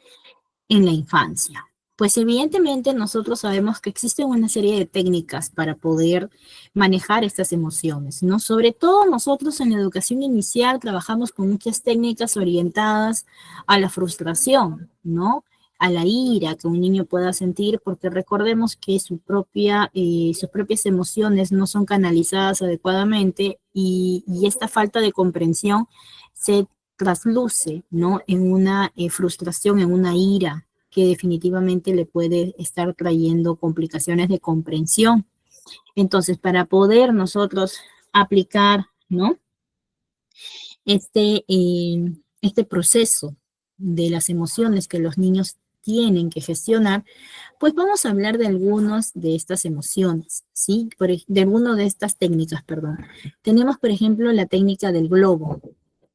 en la infancia. Pues evidentemente nosotros sabemos que existen una serie de técnicas para poder manejar estas emociones, ¿no? Sobre todo nosotros en la educación inicial trabajamos con muchas técnicas orientadas a la frustración, ¿no? A la ira que un niño pueda sentir, porque recordemos que sus propias emociones no son canalizadas adecuadamente y esta falta de comprensión se trasluce, ¿no? En una frustración, en una ira, que definitivamente le puede estar trayendo complicaciones de comprensión. Entonces, para poder nosotros aplicar, ¿no? Este proceso de las emociones que los niños tienen que gestionar, pues vamos a hablar de algunas de estas emociones, ¿sí? De algunas de estas técnicas, perdón. Tenemos, por ejemplo, la técnica del globo.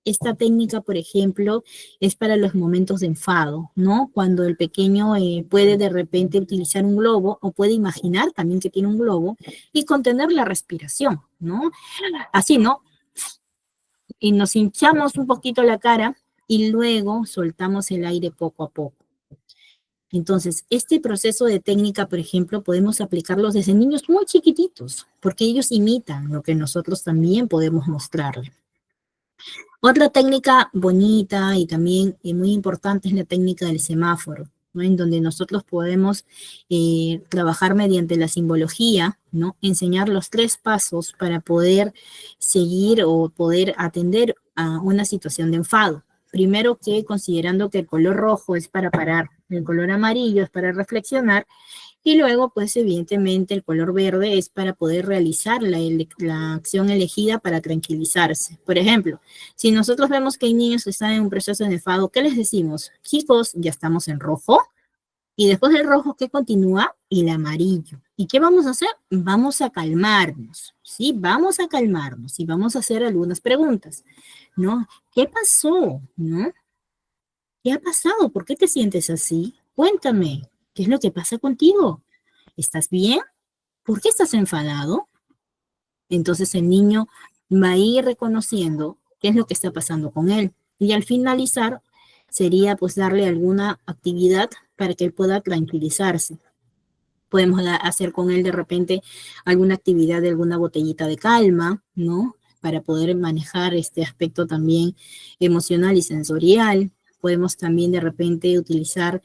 Esta técnica, por ejemplo, es para los momentos de enfado, ¿no? Cuando el pequeño puede de repente utilizar un globo o puede imaginar también que tiene un globo y contener la respiración, ¿no? Así, ¿no? Y nos hinchamos un poquito la cara y luego soltamos el aire poco a poco. Entonces, este proceso de técnica, por ejemplo, podemos aplicarlos desde niños muy chiquititos, porque ellos imitan lo que nosotros también podemos mostrarles. Otra técnica bonita y también muy importante es la técnica del semáforo, ¿no? En donde nosotros podemos trabajar mediante la simbología, ¿no? Enseñar los 3 pasos para poder seguir o poder atender a una situación de enfado. Primero que considerando que el color rojo es para parar, el color amarillo es para reflexionar, y luego, pues evidentemente el color verde es para poder realizar la acción elegida para tranquilizarse. Por ejemplo, si nosotros vemos que hay niños que están en un proceso de enfado, ¿qué les decimos? Chicos, ya estamos en rojo. Y después del rojo, ¿qué continúa? El amarillo. ¿Y qué vamos a hacer? Vamos a calmarnos, ¿sí? Vamos a calmarnos y vamos a hacer algunas preguntas, ¿no? ¿Qué pasó? ¿No? ¿Qué ha pasado? ¿Por qué te sientes así? Cuéntame, ¿qué es lo que pasa contigo? ¿Estás bien? ¿Por qué estás enfadado? Entonces el niño va a ir reconociendo qué es lo que está pasando con él. Y al finalizar, sería pues darle alguna actividad para que él pueda tranquilizarse. Podemos hacer con él de repente alguna actividad de alguna botellita de calma, ¿no? Para poder manejar este aspecto también emocional y sensorial. Podemos también de repente utilizar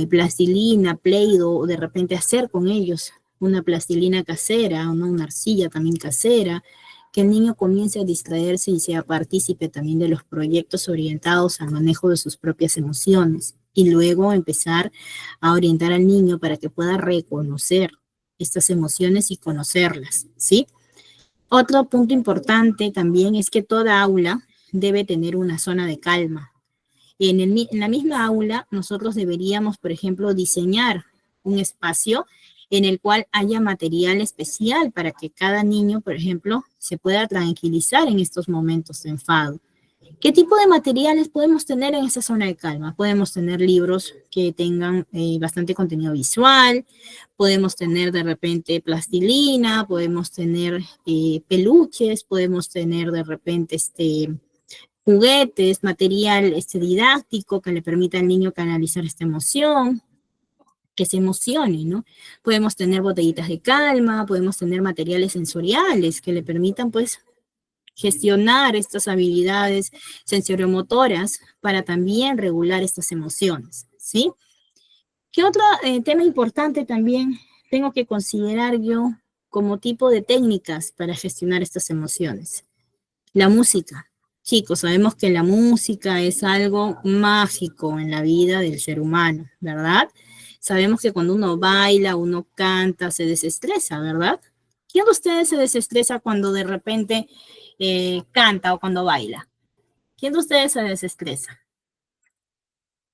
plastilina, Play-Doh, o de repente hacer con ellos una plastilina casera, ¿no? Una arcilla también casera, que el niño comience a distraerse y sea partícipe también de los proyectos orientados al manejo de sus propias emociones. Y luego empezar a orientar al niño para que pueda reconocer estas emociones y conocerlas, ¿sí? Otro punto importante también es que toda aula debe tener una zona de calma. En la misma aula, nosotros deberíamos, por ejemplo, diseñar un espacio en el cual haya material especial para que cada niño, por ejemplo, se pueda tranquilizar en estos momentos de enfado. ¿Qué tipo de materiales podemos tener en esa zona de calma? Podemos tener libros que tengan bastante contenido visual, podemos tener de repente plastilina, podemos tener peluches, podemos tener de repente juguetes, material didáctico que le permita al niño canalizar esta emoción, que se emocione, ¿no? Podemos tener botellitas de calma, podemos tener materiales sensoriales que le permitan, pues, gestionar estas habilidades sensoriomotoras para también regular estas emociones, ¿sí? ¿Qué otro tema importante también tengo que considerar yo como tipo de técnicas para gestionar estas emociones? La música. Chicos, sabemos que la música es algo mágico en la vida del ser humano, ¿verdad? Sabemos que cuando uno baila, uno canta, se desestresa, ¿verdad? ¿Quién de ustedes se desestresa cuando de repente canta o cuando baila? ¿Quién de ustedes se desestresa?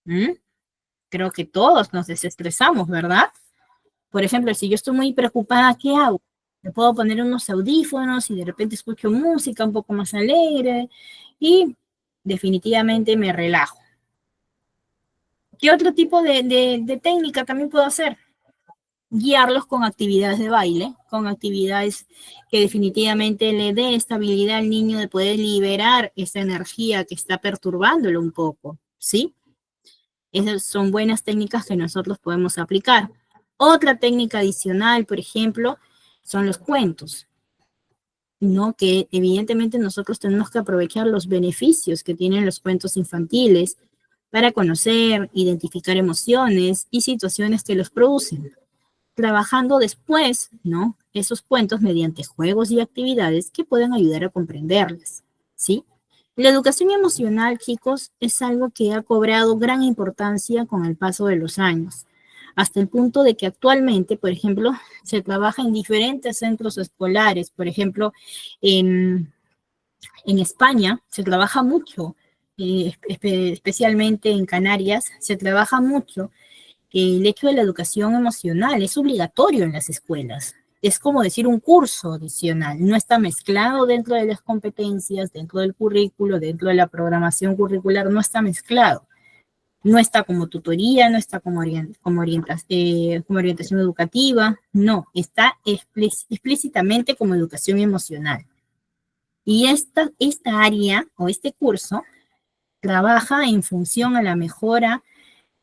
¿Mm? Creo que todos nos desestresamos, ¿verdad? Por ejemplo, si yo estoy muy preocupada, ¿qué hago? Me puedo poner unos audífonos y de repente escucho música un poco más alegre y definitivamente me relajo. ¿Qué otro tipo de técnica también puedo hacer? Guiarlos con actividades de baile, con actividades que definitivamente le dé estabilidad al niño de poder liberar esa energía que está perturbándolo un poco, ¿sí? Esas son buenas técnicas que nosotros podemos aplicar. Otra técnica adicional, por ejemplo, son los cuentos, ¿no? Que evidentemente nosotros tenemos que aprovechar los beneficios que tienen los cuentos infantiles para conocer, identificar emociones y situaciones que los producen, trabajando después, ¿no? Esos cuentos mediante juegos y actividades que pueden ayudar a comprenderlas, ¿sí? La educación emocional, chicos, es algo que ha cobrado gran importancia con el paso de los años, hasta el punto de que actualmente, por ejemplo, se trabaja en diferentes centros escolares. Por ejemplo, en España se trabaja mucho, especialmente en Canarias, se trabaja mucho el hecho de la educación emocional. Es obligatorio en las escuelas. Es como decir un curso adicional. No está mezclado dentro de las competencias, dentro del currículo, dentro de la programación curricular, no está mezclado. No está como tutoría, no está como orientación educativa, no, está explícitamente como educación emocional. Y esta área o este curso trabaja en función a la mejora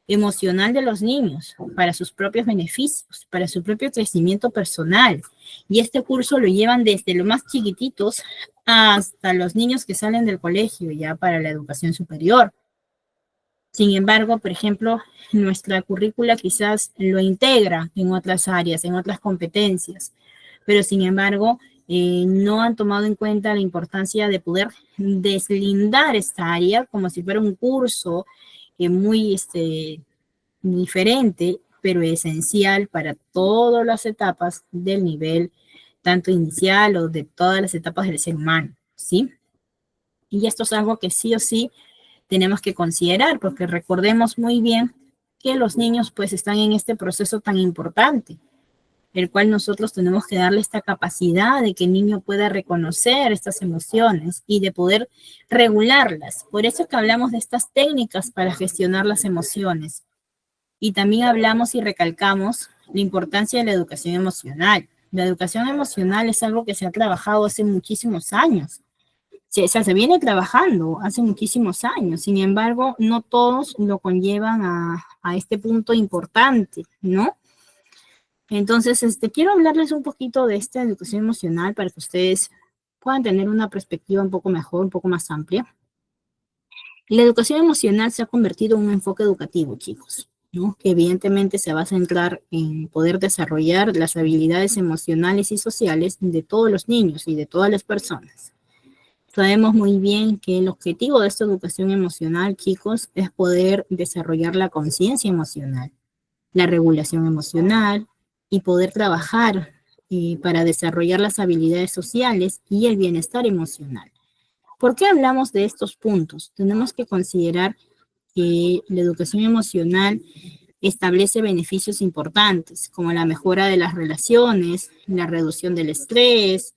emocional de los niños, para sus propios beneficios, para su propio crecimiento personal. Y este curso lo llevan desde los más chiquititos hasta los niños que salen del colegio ya para la educación superior. Sin embargo, por ejemplo, nuestra currícula quizás lo integra en otras áreas, en otras competencias, pero sin embargo, no han tomado en cuenta la importancia de poder deslindar esta área como si fuera un curso muy diferente, pero esencial para todas las etapas del nivel, tanto inicial o de todas las etapas del ser humano, ¿sí? Y esto es algo que sí o sí tenemos que considerar, porque recordemos muy bien que los niños pues están en este proceso tan importante, el cual nosotros tenemos que darle esta capacidad de que el niño pueda reconocer estas emociones y de poder regularlas. Por eso es que hablamos de estas técnicas para gestionar las emociones. Y también hablamos y recalcamos la importancia de la educación emocional. La educación emocional es algo que se ha trabajado hace muchísimos años. Se viene trabajando hace muchísimos años, sin embargo, no todos lo conllevan a este punto importante, ¿no? Entonces, quiero hablarles un poquito de esta educación emocional para que ustedes puedan tener una perspectiva un poco mejor, un poco más amplia. La educación emocional se ha convertido en un enfoque educativo, chicos, ¿no? Que evidentemente se va a centrar en poder desarrollar las habilidades emocionales y sociales de todos los niños y de todas las personas. Sabemos muy bien que el objetivo de esta educación emocional, chicos, es poder desarrollar la conciencia emocional, la regulación emocional y poder trabajar para desarrollar las habilidades sociales y el bienestar emocional. ¿Por qué hablamos de estos puntos? Tenemos que considerar que la educación emocional establece beneficios importantes, como la mejora de las relaciones, la reducción del estrés,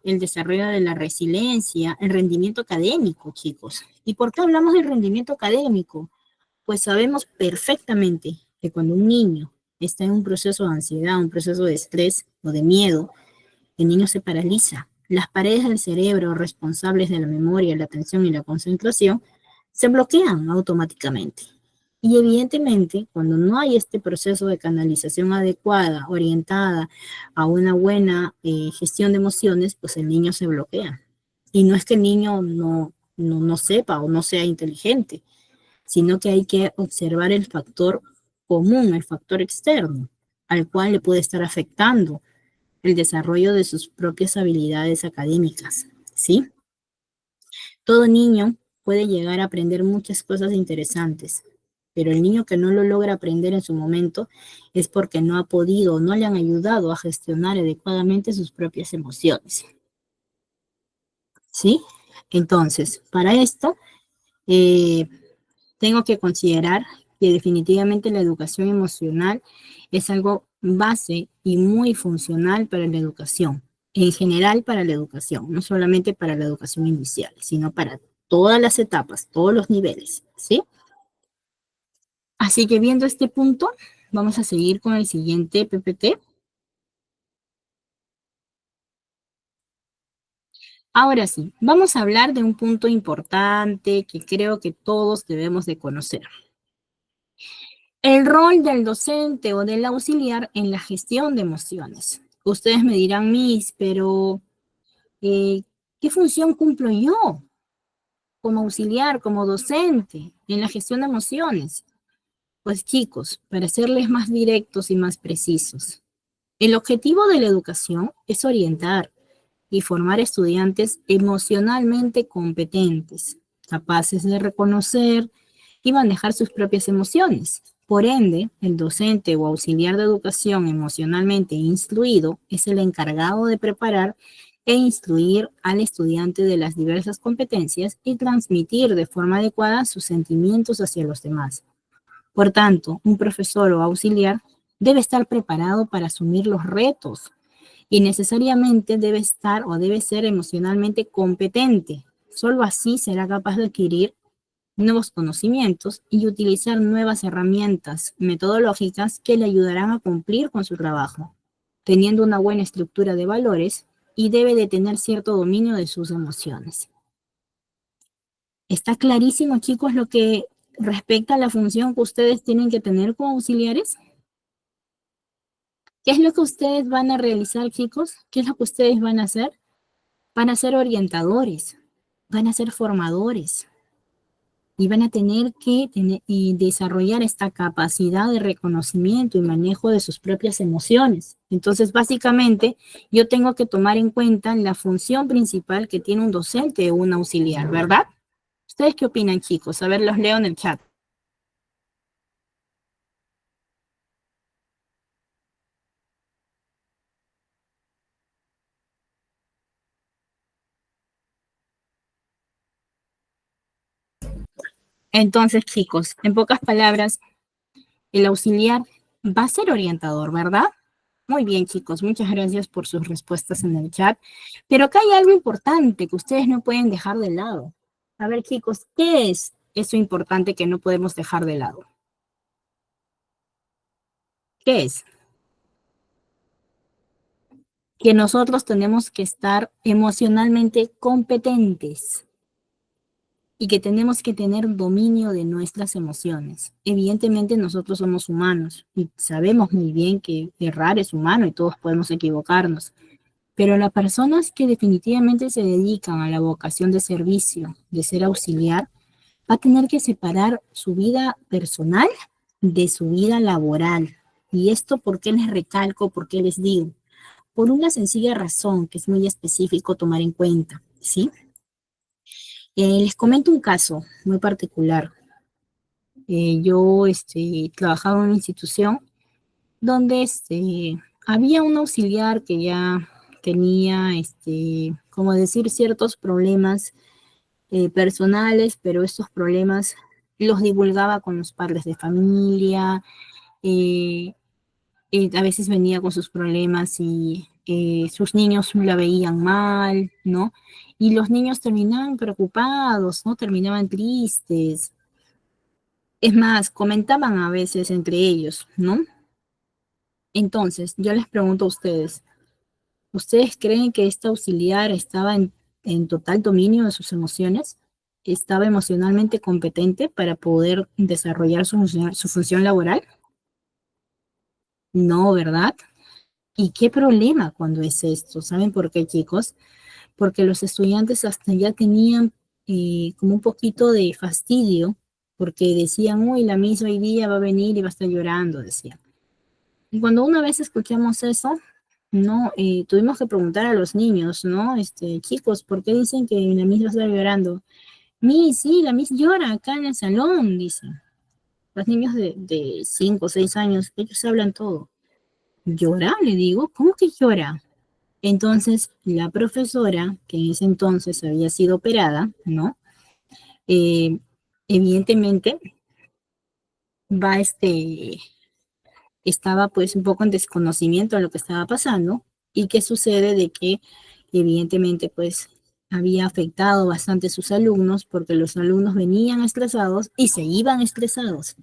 el desarrollo de la resiliencia, el rendimiento académico, chicos. ¿Y por qué hablamos del rendimiento académico? Pues sabemos perfectamente que cuando un niño está en un proceso de ansiedad, un proceso de estrés o de miedo, el niño se paraliza. Las paredes del cerebro responsables de la memoria, la atención y la concentración se bloquean automáticamente. Y evidentemente, cuando no hay este proceso de canalización adecuada, orientada a una buena gestión de emociones, pues el niño se bloquea. Y no es que el niño no sepa o no sea inteligente, sino que hay que observar el factor común, el factor externo, al cual le puede estar afectando el desarrollo de sus propias habilidades académicas, ¿sí? Todo niño puede llegar a aprender muchas cosas interesantes, pero el niño que no lo logra aprender en su momento es porque no ha podido o no le han ayudado a gestionar adecuadamente sus propias emociones, ¿sí? Entonces, para esto, eh, tengo que considerar que definitivamente la educación emocional es algo base y muy funcional para la educación, en general para la educación, no solamente para la educación inicial, sino para todas las etapas, todos los niveles, ¿sí? Así que viendo este punto, vamos a seguir con el siguiente PPT. Ahora sí, vamos a hablar de un punto importante que creo que todos debemos de conocer. El rol del docente o del auxiliar en la gestión de emociones. Ustedes me dirán, Miss, pero ¿qué función cumplo yo como auxiliar, como docente en la gestión de emociones? Pues chicos, para serles más directos y más precisos, el objetivo de la educación es orientar y formar estudiantes emocionalmente competentes, capaces de reconocer y manejar sus propias emociones. Por ende, el docente o auxiliar de educación emocionalmente instruido es el encargado de preparar e instruir al estudiante de las diversas competencias y transmitir de forma adecuada sus sentimientos hacia los demás. Por tanto, un profesor o auxiliar debe estar preparado para asumir los retos y necesariamente debe estar o debe ser emocionalmente competente. Solo así será capaz de adquirir nuevos conocimientos y utilizar nuevas herramientas metodológicas que le ayudarán a cumplir con su trabajo, teniendo una buena estructura de valores y debe de tener cierto dominio de sus emociones. ¿Está clarísimo, chicos, lo que respecta a la función que ustedes tienen que tener como auxiliares? ¿Qué es lo que ustedes van a realizar, chicos? ¿Qué es lo que ustedes van a hacer? van a ser orientadores, van a ser formadores y van a tener que desarrollar esta capacidad de reconocimiento y manejo de sus propias emociones. Entonces, básicamente, yo tengo que tomar en cuenta la función principal que tiene un docente o un auxiliar, ¿verdad? ¿Ustedes qué opinan, chicos? A ver, los leo en el chat. Entonces, chicos, en pocas palabras, el auxiliar va a ser orientador, ¿verdad? Muy bien, chicos, muchas gracias por sus respuestas en el chat. Pero acá hay algo importante que ustedes no pueden dejar de lado. A ver, chicos, ¿qué es eso importante que no podemos dejar de lado? ¿Qué es? Que nosotros tenemos que estar emocionalmente competentes y que tenemos que tener dominio de nuestras emociones. Evidentemente nosotros somos humanos y sabemos muy bien que errar es humano y todos podemos equivocarnos. Pero las personas que definitivamente se dedican a la vocación de servicio, de ser auxiliar, va a tener que separar su vida personal de su vida laboral. Y esto, ¿por qué les recalco? ¿Por qué les digo? Por una sencilla razón que es muy específico tomar en cuenta, ¿sí? Les comento un caso muy particular. Yo trabajaba en una institución donde había un auxiliar que ya tenía, como decir, ciertos problemas personales, pero estos problemas los divulgaba con los padres de familia, eh, a veces venía con sus problemas y sus niños la veían mal, ¿no? Y los niños terminaban preocupados, ¿no? Terminaban tristes. Es más, comentaban a veces entre ellos, ¿no? Entonces, yo les pregunto a ustedes, ¿ustedes creen que esta auxiliar estaba en total dominio de sus emociones? ¿Estaba emocionalmente competente para poder desarrollar su función laboral? No, ¿verdad? ¿Y qué problema cuando es esto? ¿Saben por qué, chicos? Porque los estudiantes hasta ya tenían como un poquito de fastidio, porque decían, uy, la misma hoy día va a venir y va a estar llorando, decían. Y cuando una vez escuchamos eso, no, tuvimos que preguntar a los niños, ¿no? Chicos, ¿por qué dicen que la Miss va a estar llorando? Miss, sí, la Miss llora acá en el salón, dicen. Los niños de 5 o 6 años, ellos hablan todo. ¿Llora? Le digo, ¿cómo que llora? Entonces, la profesora, que en ese entonces había sido operada, ¿no? Eh, evidentemente, va estaba pues un poco en desconocimiento de lo que estaba pasando y qué sucede de que evidentemente pues había afectado bastante a sus alumnos porque los alumnos venían estresados y se iban estresados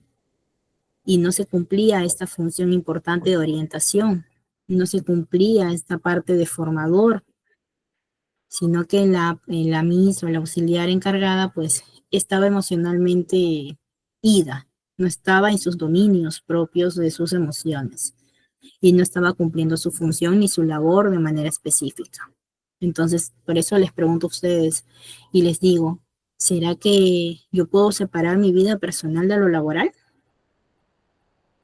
y no se cumplía esta función importante de orientación, no se cumplía esta parte de formador, sino que la Miss o la auxiliar encargada pues estaba emocionalmente ida, no estaba en sus dominios propios de sus emociones y no estaba cumpliendo su función ni su labor de manera específica. Entonces, por eso les pregunto a ustedes y les digo, ¿será que yo puedo separar mi vida personal de lo laboral?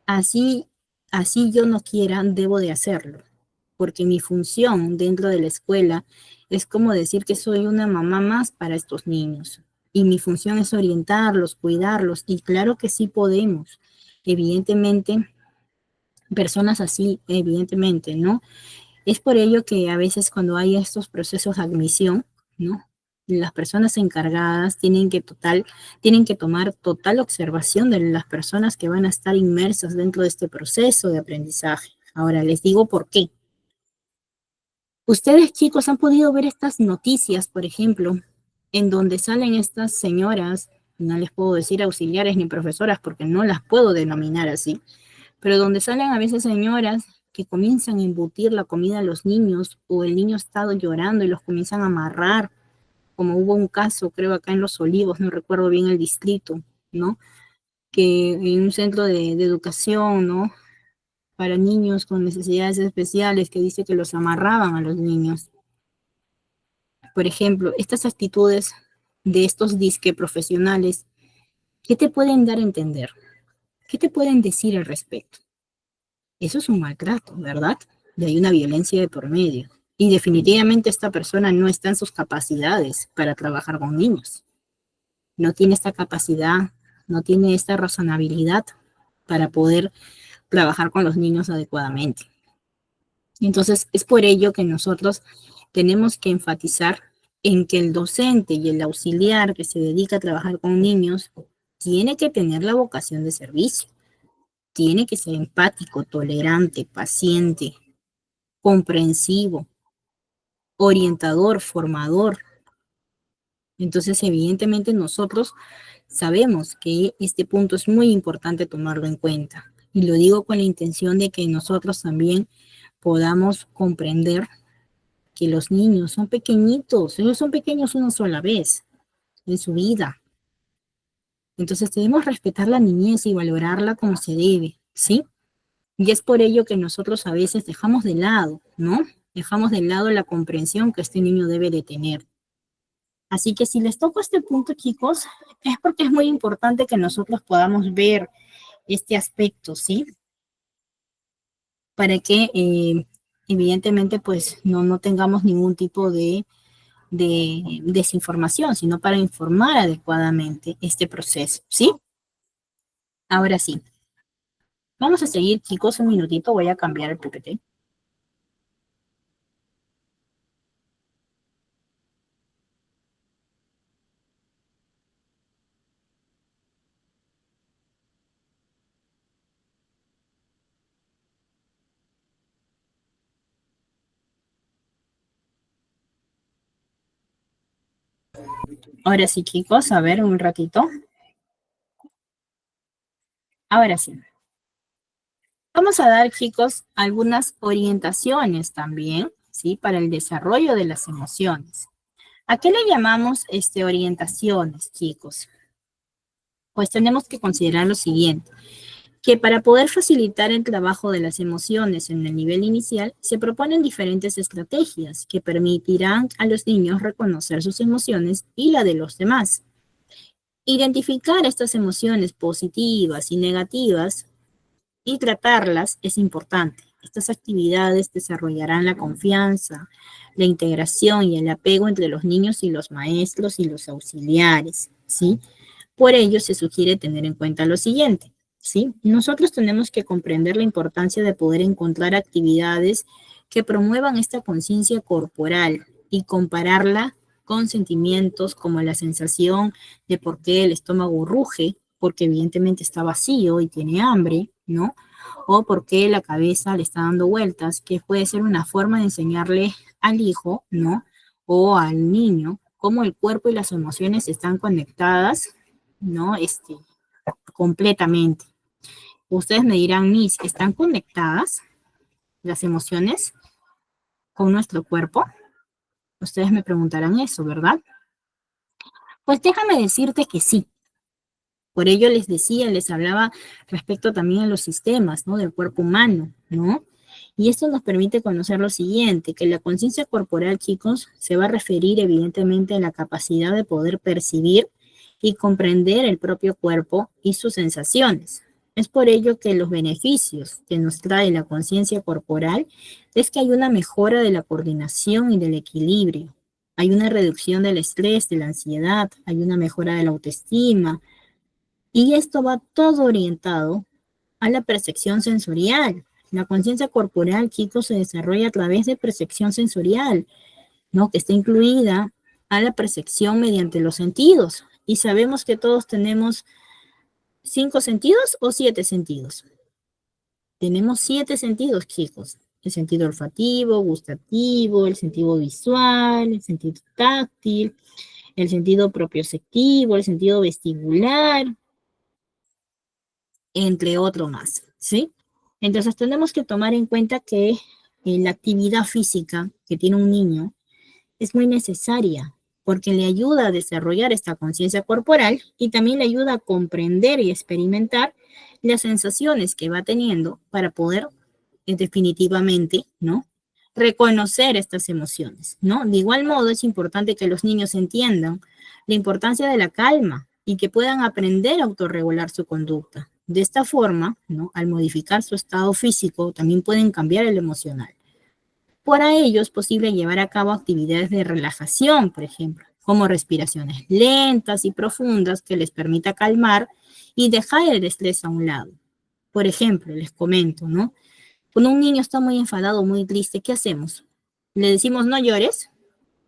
Así, así yo no quiera, debo de hacerlo, porque mi función dentro de la escuela es como decir que soy una mamá más para estos niños. Y mi función es orientarlos, cuidarlos, y claro que sí podemos. Evidentemente, personas así, evidentemente, ¿no? Es por ello que a veces cuando hay estos procesos de admisión, ¿no? Las personas encargadas tienen que tomar total observación de las personas que van a estar inmersas dentro de este proceso de aprendizaje. Ahora les digo por qué. Ustedes, chicos, han podido ver estas noticias, por ejemplo, en donde salen estas señoras, no les puedo decir auxiliares ni profesoras porque no las puedo denominar así, pero donde salen a veces señoras que comienzan a embutir la comida a los niños o el niño está llorando y los comienzan a amarrar, como hubo un caso, creo acá en Los Olivos, no recuerdo bien el distrito, ¿no? Que en un centro de educación, ¿no? Para niños con necesidades especiales, que dice que los amarraban a los niños. Por ejemplo, estas actitudes de estos disque profesionales, ¿qué te pueden dar a entender? ¿Qué te pueden decir al respecto? Eso es un maltrato, ¿verdad? Y hay una violencia de por medio. Y definitivamente esta persona no está en sus capacidades para trabajar con niños. No tiene esta capacidad, no tiene esta razonabilidad para poder trabajar con los niños adecuadamente. Entonces, es por ello que nosotros tenemos que enfatizar en que el docente y el auxiliar que se dedica a trabajar con niños tiene que tener la vocación de servicio, tiene que ser empático, tolerante, paciente, comprensivo, orientador, formador. Entonces, evidentemente nosotros sabemos que este punto es muy importante tomarlo en cuenta. Y lo digo con la intención de que nosotros también podamos comprender que los niños son pequeñitos, ellos son pequeños una sola vez en su vida. Entonces debemos respetar la niñez y valorarla como se debe, ¿sí? Y es por ello que nosotros a veces dejamos de lado, ¿no? Dejamos de lado la comprensión que este niño debe de tener. Así que si les toco este punto, chicos, es porque es muy importante que nosotros podamos ver este aspecto, ¿sí? Para que evidentemente pues no tengamos ningún tipo de desinformación, sino para informar adecuadamente este proceso, ¿sí? Ahora sí, vamos a seguir, chicos, un minutito, voy a cambiar el PPT. Ahora sí, chicos, a ver, un ratito. Ahora sí. Vamos a dar, chicos, algunas orientaciones también, ¿sí? Para el desarrollo de las emociones. ¿A qué le llamamos orientaciones, chicos? Pues tenemos que considerar lo siguiente, que para poder facilitar el trabajo de las emociones en el nivel inicial, se proponen diferentes estrategias que permitirán a los niños reconocer sus emociones y la de los demás. Identificar estas emociones positivas y negativas y tratarlas es importante. Estas actividades desarrollarán la confianza, la integración y el apego entre los niños y los maestros y los auxiliares, ¿sí? Por ello, se sugiere tener en cuenta lo siguiente, ¿sí? Nosotros tenemos que comprender la importancia de poder encontrar actividades que promuevan esta conciencia corporal y compararla con sentimientos como la sensación de por qué el estómago ruge, porque evidentemente está vacío y tiene hambre, ¿no? O por qué la cabeza le está dando vueltas, que puede ser una forma de enseñarle al hijo, ¿no? O al niño, cómo el cuerpo y las emociones están conectadas, ¿no? Completamente. Ustedes me dirán, Miss, ¿están conectadas las emociones con nuestro cuerpo? Ustedes me preguntarán eso, ¿verdad? Pues déjame decirte que sí. Por ello les decía, les hablaba respecto también a los sistemas, ¿no? Del cuerpo humano, ¿no? Y esto nos permite conocer lo siguiente, que la conciencia corporal, chicos, se va a referir evidentemente a la capacidad de poder percibir y comprender el propio cuerpo y sus sensaciones. Es por ello que los beneficios que nos trae la conciencia corporal es que hay una mejora de la coordinación y del equilibrio. Hay una reducción del estrés, de la ansiedad, hay una mejora de la autoestima, y esto va todo orientado a la percepción sensorial. La conciencia corporal, chicos, se desarrolla a través de percepción sensorial, ¿no? Que está incluida a la percepción mediante los sentidos. Y sabemos que todos tenemos 5 sentidos o 7 sentidos. Tenemos 7 sentidos, chicos. El sentido olfativo, gustativo, el sentido visual, el sentido táctil, el sentido propioceptivo, el sentido vestibular, entre otros más, ¿sí? Entonces tenemos que tomar en cuenta que la actividad física que tiene un niño es muy necesaria porque le ayuda a desarrollar esta conciencia corporal y también le ayuda a comprender y experimentar las sensaciones que va teniendo para poder definitivamente, ¿no? reconocer estas emociones, ¿no? De igual modo, es importante que los niños entiendan la importancia de la calma y que puedan aprender a autorregular su conducta. De esta forma, ¿no? Al modificar su estado físico, también pueden cambiar el emocional. Para ello es posible llevar a cabo actividades de relajación, por ejemplo, como respiraciones lentas y profundas que les permita calmar y dejar el estrés a un lado. Por ejemplo, les comento, ¿no? Cuando un niño está muy enfadado, muy triste, ¿qué hacemos? ¿Le decimos no llores?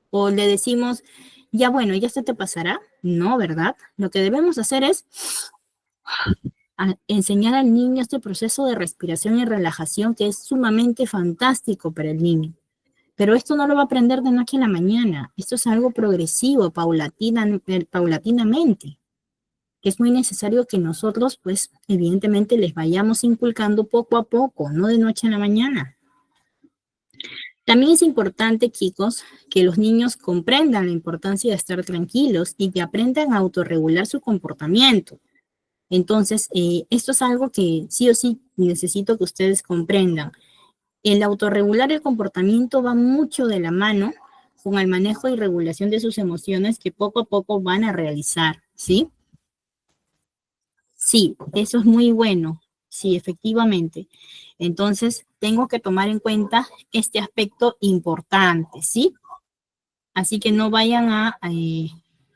¿O le decimos, ya bueno, ya se te pasará? No, ¿verdad? Lo que debemos hacer es enseñar al niño este proceso de respiración y relajación que es sumamente fantástico para el niño. Pero esto no lo va a aprender de noche a la mañana. Esto es algo progresivo, paulatinamente, que es muy necesario que nosotros, pues, evidentemente les vayamos inculcando poco a poco, no de noche a la mañana. También es importante, chicos, que los niños comprendan la importancia de estar tranquilos y que aprendan a autorregular su comportamiento. Entonces, esto es algo que sí o sí necesito que ustedes comprendan. El autorregular el comportamiento va mucho de la mano con el manejo y regulación de sus emociones que poco a poco van a realizar, ¿sí? Sí, eso es muy bueno, sí, efectivamente. Entonces, tengo que tomar en cuenta este aspecto importante, ¿sí? Así que no vayan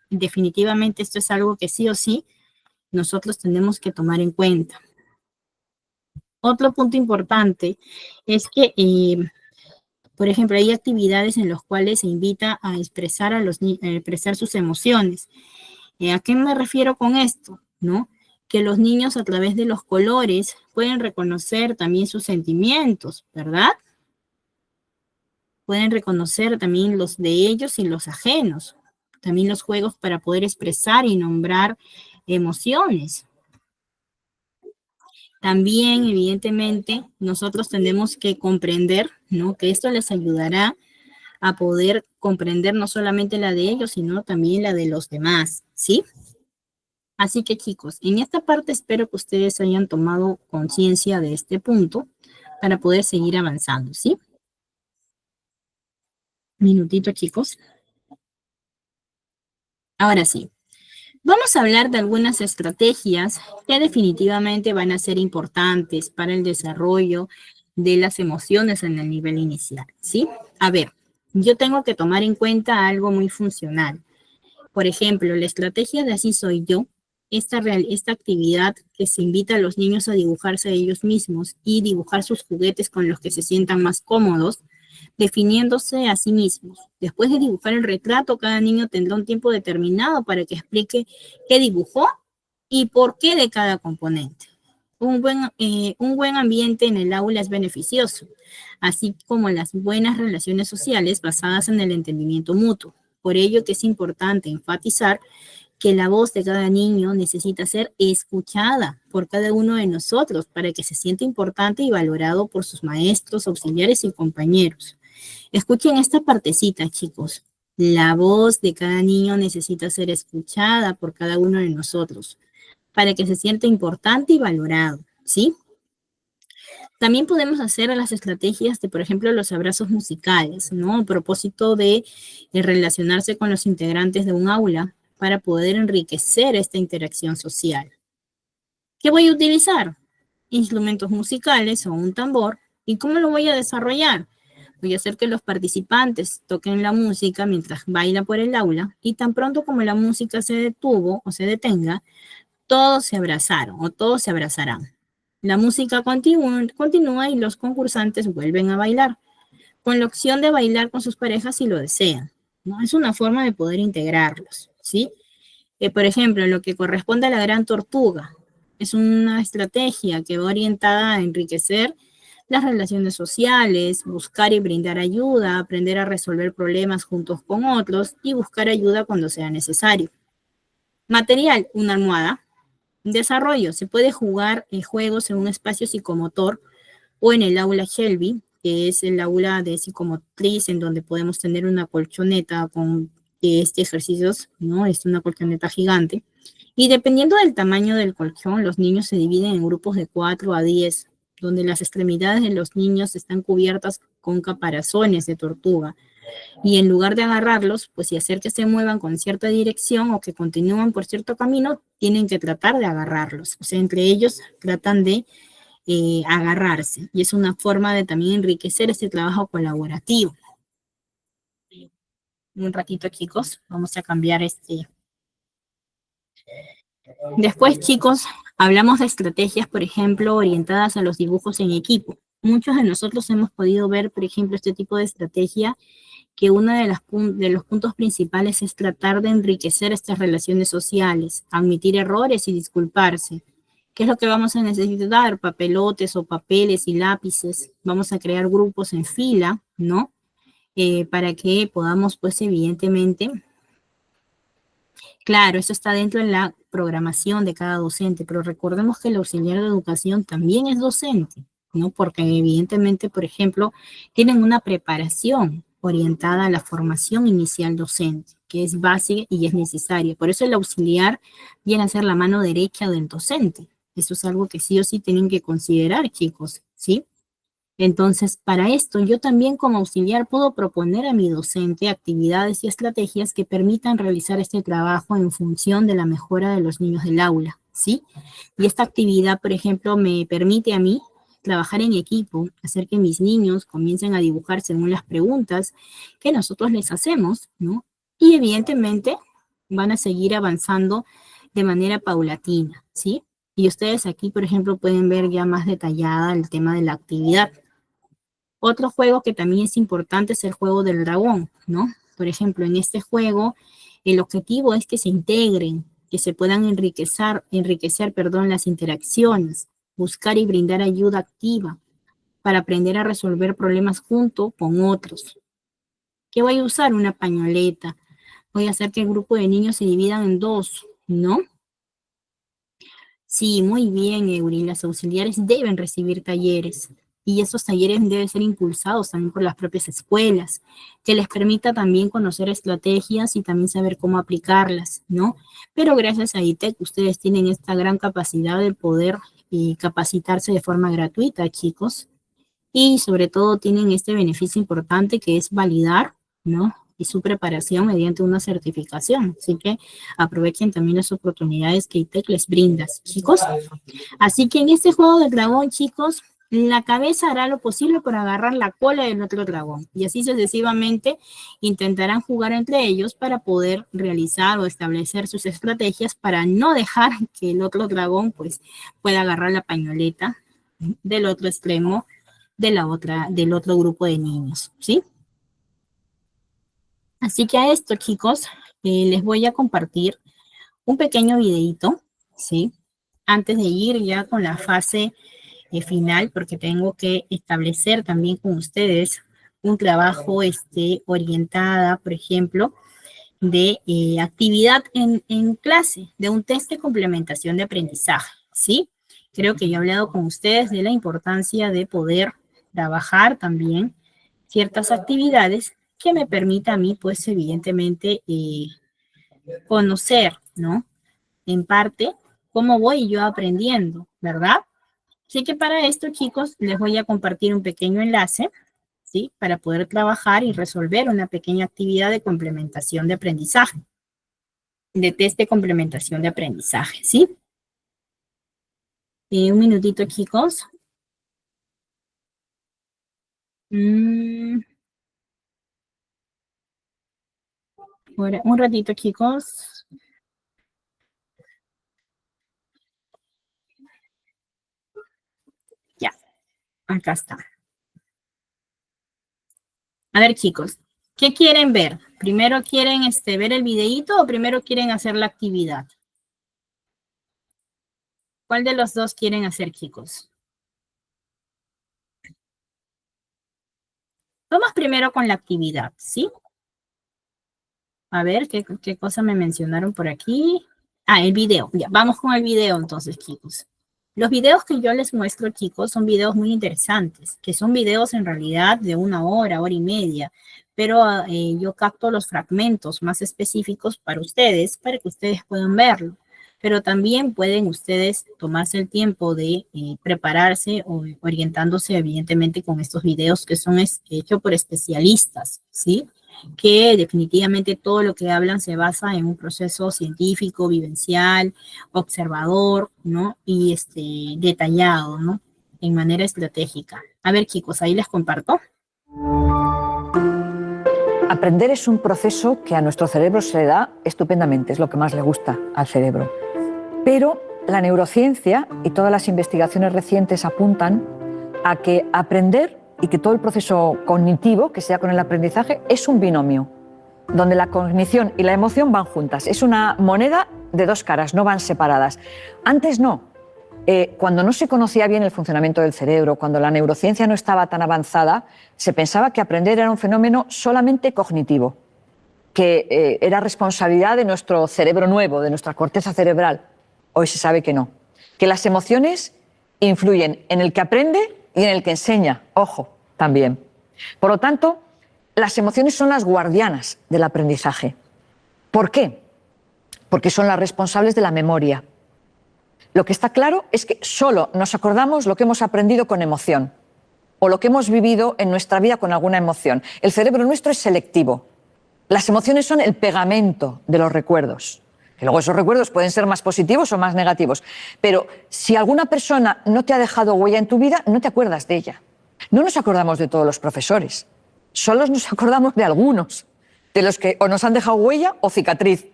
definitivamente esto es algo que sí o sí nosotros tenemos que tomar en cuenta. Otro punto importante es que, por ejemplo, hay actividades en las cuales se invita a expresar a expresar sus emociones. ¿A qué me refiero con esto? ¿No? Que los niños a través de los colores pueden reconocer también sus sentimientos, ¿verdad? Pueden reconocer también los de ellos y los ajenos. También los juegos para poder expresar y nombrar emociones. También, evidentemente, nosotros tenemos que comprender, ¿no? Que esto les ayudará a poder comprender no solamente la de ellos, sino también la de los demás, ¿sí? Así que chicos, en esta parte espero que ustedes hayan tomado conciencia de este punto para poder seguir avanzando, ¿sí? Minutito, chicos. Ahora sí, vamos a hablar de algunas estrategias que definitivamente van a ser importantes para el desarrollo de las emociones en el nivel inicial, ¿sí? A ver, yo tengo que tomar en cuenta algo muy funcional. Por ejemplo, la estrategia de Así Soy Yo, esta actividad que se invita a los niños a dibujarse a ellos mismos y dibujar sus juguetes con los que se sientan más cómodos, definiéndose a sí mismos. Después de dibujar el retrato, cada niño tendrá un tiempo determinado para que explique qué dibujó y por qué de cada componente. Un buen ambiente en el aula es beneficioso, así como las buenas relaciones sociales basadas en el entendimiento mutuo. Por ello que es importante enfatizar que la voz de cada niño necesita ser escuchada por cada uno de nosotros para que se sienta importante y valorado por sus maestros, auxiliares y compañeros. Escuchen esta partecita, chicos. La voz de cada niño necesita ser escuchada por cada uno de nosotros para que se sienta importante y valorado, ¿sí? También podemos hacer las estrategias de, por ejemplo, los abrazos musicales, ¿no? A propósito de relacionarse con los integrantes de un aula para poder enriquecer esta interacción social. ¿Qué voy a utilizar? Instrumentos musicales o un tambor. ¿Y cómo lo voy a desarrollar? Voy a hacer que los participantes toquen la música mientras bailan por el aula y tan pronto como la música se detuvo o se detenga, todos se abrazaron o todos se abrazarán. La música continúa y los concursantes vuelven a bailar, con la opción de bailar con sus parejas si lo desean, ¿no? Es una forma de poder integrarlos, ¿sí? Por ejemplo, en lo que corresponde a la gran tortuga, es una estrategia que va orientada a enriquecer las relaciones sociales, buscar y brindar ayuda, aprender a resolver problemas juntos con otros y buscar ayuda cuando sea necesario. Material, una almohada. Desarrollo, se puede jugar juegos en un espacio psicomotor o en el aula Shelby, que es el aula de psicomotriz en donde podemos tener una colchoneta con este ejercicios, ¿no? Es una colchoneta gigante. Y dependiendo del tamaño del colchón, los niños se dividen en grupos de 4 a 10, donde las extremidades de los niños están cubiertas con caparazones de tortuga. Y en lugar de agarrarlos, pues y hacer que se muevan con cierta dirección o que continúen por cierto camino, tienen que tratar de agarrarlos. O sea, entre ellos tratan de agarrarse. Y es una forma de también enriquecer este trabajo colaborativo. Un ratito, chicos, vamos a cambiar este. Después, chicos, hablamos de estrategias, por ejemplo, orientadas a los dibujos en equipo. Muchos de nosotros hemos podido ver, por ejemplo, este tipo de estrategia, que uno de los puntos principales es tratar de enriquecer estas relaciones sociales, admitir errores y disculparse. ¿Qué es lo que vamos a necesitar? Papelotes o papeles y lápices. Vamos a crear grupos en fila, ¿no? Para que podamos, pues, evidentemente, claro, eso está dentro de la programación de cada docente, pero recordemos que el auxiliar de educación también es docente, ¿no? Porque evidentemente, por ejemplo, tienen una preparación orientada a la formación inicial docente, que es básica y es necesaria. Por eso el auxiliar viene a ser la mano derecha del docente. Eso es algo que sí o sí tienen que considerar, chicos, ¿sí? Entonces, para esto, yo también como auxiliar puedo proponer a mi docente actividades y estrategias que permitan realizar este trabajo en función de la mejora de los niños del aula, ¿sí? Y esta actividad, por ejemplo, me permite a mí trabajar en equipo, hacer que mis niños comiencen a dibujar según las preguntas que nosotros les hacemos, ¿no? Y evidentemente van a seguir avanzando de manera paulatina, ¿sí? Y ustedes aquí, por ejemplo, pueden ver ya más detallada el tema de la actividad. Otro juego que también es importante es el juego del dragón, ¿no? Por ejemplo, en este juego, el objetivo es que se integren, que se puedan enriquecer, las interacciones, buscar y brindar ayuda activa para aprender a resolver problemas junto con otros. ¿Qué voy a usar? Una pañoleta. Voy a hacer que el grupo de niños se dividan en dos, ¿no? Sí, muy bien, Eury. Las auxiliares deben recibir talleres y esos talleres deben ser impulsados también por las propias escuelas, que les permita también conocer estrategias y también saber cómo aplicarlas, ¿no? Pero gracias a ITEC ustedes tienen esta gran capacidad de poder capacitarse de forma gratuita, chicos, y sobre todo tienen este beneficio importante que es validar, ¿no? Y su preparación mediante una certificación. Así que aprovechen también las oportunidades que ITEC les brinda, chicos. Así que en este juego del dragón, chicos, la cabeza hará lo posible por agarrar la cola del otro dragón. Y así sucesivamente intentarán jugar entre ellos para poder realizar o establecer sus estrategias para no dejar que el otro dragón, pues, pueda agarrar la pañoleta del otro extremo del otro grupo de niños, ¿sí? Así que a esto, chicos, les voy a compartir un pequeño videito, ¿sí? Antes de ir ya con la fase final, porque tengo que establecer también con ustedes un trabajo orientada, por ejemplo, de actividad en clase, de un test de complementación de aprendizaje, ¿sí? Creo que yo he hablado con ustedes de la importancia de poder trabajar también ciertas actividades que me permita a mí, pues, evidentemente, conocer, ¿no? En parte, cómo voy yo aprendiendo, ¿verdad? Así que para esto, chicos, les voy a compartir un pequeño enlace, ¿sí? Para poder trabajar y resolver una pequeña actividad de complementación de aprendizaje, de test de complementación de aprendizaje, ¿sí? Un minutito, chicos. Un ratito, chicos. Ya, acá está. A ver, chicos, ¿qué quieren ver? ¿Primero quieren ver el videíto o primero quieren hacer la actividad? ¿Cuál de los dos quieren hacer, chicos? Vamos primero con la actividad, ¿sí? A ver, ¿qué cosa me mencionaron por aquí? Ah, el video. Ya, vamos con el video entonces, chicos. Los videos que yo les muestro, chicos, son videos muy interesantes, que son videos en realidad de 1 hora, hora y media, pero yo capto los fragmentos más específicos para ustedes que ustedes puedan verlo. pero también pueden ustedes tomarse el tiempo de prepararse o orientándose evidentemente con estos videos que son hechos por especialistas, ¿sí? Que definitivamente todo lo que hablan se basa en un proceso científico, vivencial, observador, ¿no? Y detallado, ¿no? En manera estratégica. A ver, chicos, ahí les comparto. Aprender es un proceso que a nuestro cerebro se le da estupendamente, es lo que más le gusta al cerebro. Pero la neurociencia y todas las investigaciones recientes apuntan a que aprender y que todo el proceso cognitivo que sea con el aprendizaje es un binomio, donde la cognición y la emoción van juntas. Es una moneda de dos caras, no van separadas. Antes no. Cuando no se conocía bien el funcionamiento del cerebro, cuando la neurociencia no estaba tan avanzada, se pensaba que aprender era un fenómeno solamente cognitivo, que era responsabilidad de nuestro cerebro nuevo, de nuestra corteza cerebral. Hoy se sabe que no, que las emociones influyen en el que aprende y en el que enseña, ojo, también. Por lo tanto, las emociones son las guardianas del aprendizaje. ¿Por qué? Porque son las responsables de la memoria. Lo que está claro es que solo nos acordamos lo que hemos aprendido con emoción o lo que hemos vivido en nuestra vida con alguna emoción. El cerebro nuestro es selectivo. Las emociones son el pegamento de los recuerdos. Y luego esos recuerdos pueden ser más positivos o más negativos. Pero si alguna persona no te ha dejado huella en tu vida, no te acuerdas de ella. No nos acordamos de todos los profesores. Solo nos acordamos de algunos. De los que o nos han dejado huella o cicatriz.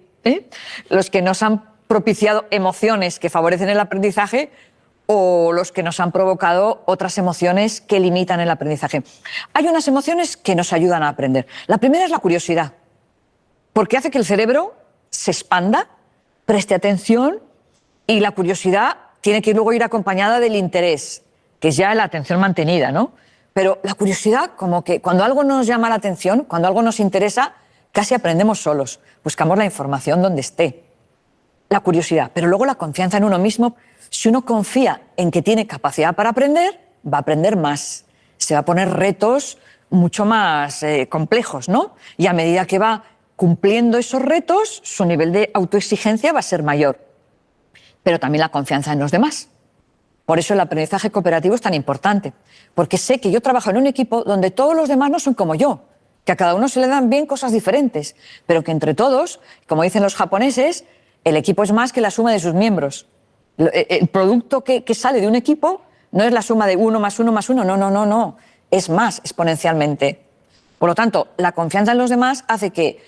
Los que nos han propiciado emociones que favorecen el aprendizaje o los que nos han provocado otras emociones que limitan el aprendizaje. Hay unas emociones que nos ayudan a aprender. La primera es la curiosidad, porque hace que el cerebro se expanda, preste atención, y la curiosidad tiene que luego ir acompañada del interés, que es ya la atención mantenida, ¿no? Pero la curiosidad, como que cuando algo nos llama la atención, cuando algo nos interesa, casi aprendemos solos, buscamos la información donde esté. La curiosidad, pero luego la confianza en uno mismo. Si uno confía en que tiene capacidad para aprender, va a aprender más. Se va a poner retos mucho más complejos, ¿no? Y a medida que va cumpliendo esos retos, su nivel de autoexigencia va a ser mayor. Pero también la confianza en los demás. Por eso el aprendizaje cooperativo es tan importante, porque sé que yo trabajo en un equipo donde todos los demás no son como yo, que a cada uno se le dan bien cosas diferentes, pero que entre todos, como dicen los japoneses, el equipo es más que la suma de sus miembros. El producto que sale de un equipo no es la suma de 1 más 1 más 1, no. Es más exponencialmente. Por lo tanto, la confianza en los demás hace que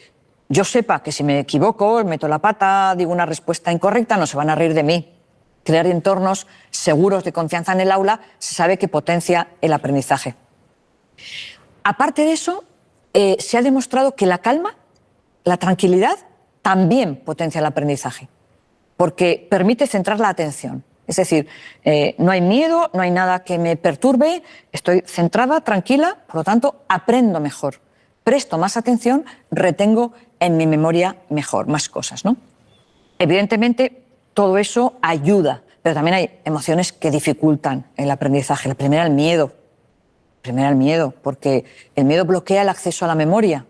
yo sepa que si me equivoco, meto la pata, digo una respuesta incorrecta, no se van a reír de mí. Crear entornos seguros de confianza en el aula se sabe que potencia el aprendizaje. Aparte de eso, se ha demostrado que la calma, la tranquilidad, también potencia el aprendizaje, porque permite centrar la atención. Es decir, no hay miedo, no hay nada que me perturbe, estoy centrada, tranquila, por lo tanto, aprendo mejor, presto más atención, retengo en mi memoria mejor, más cosas, ¿no? Evidentemente, todo eso ayuda, pero también hay emociones que dificultan el aprendizaje. La primera, el miedo. Porque el miedo bloquea el acceso a la memoria.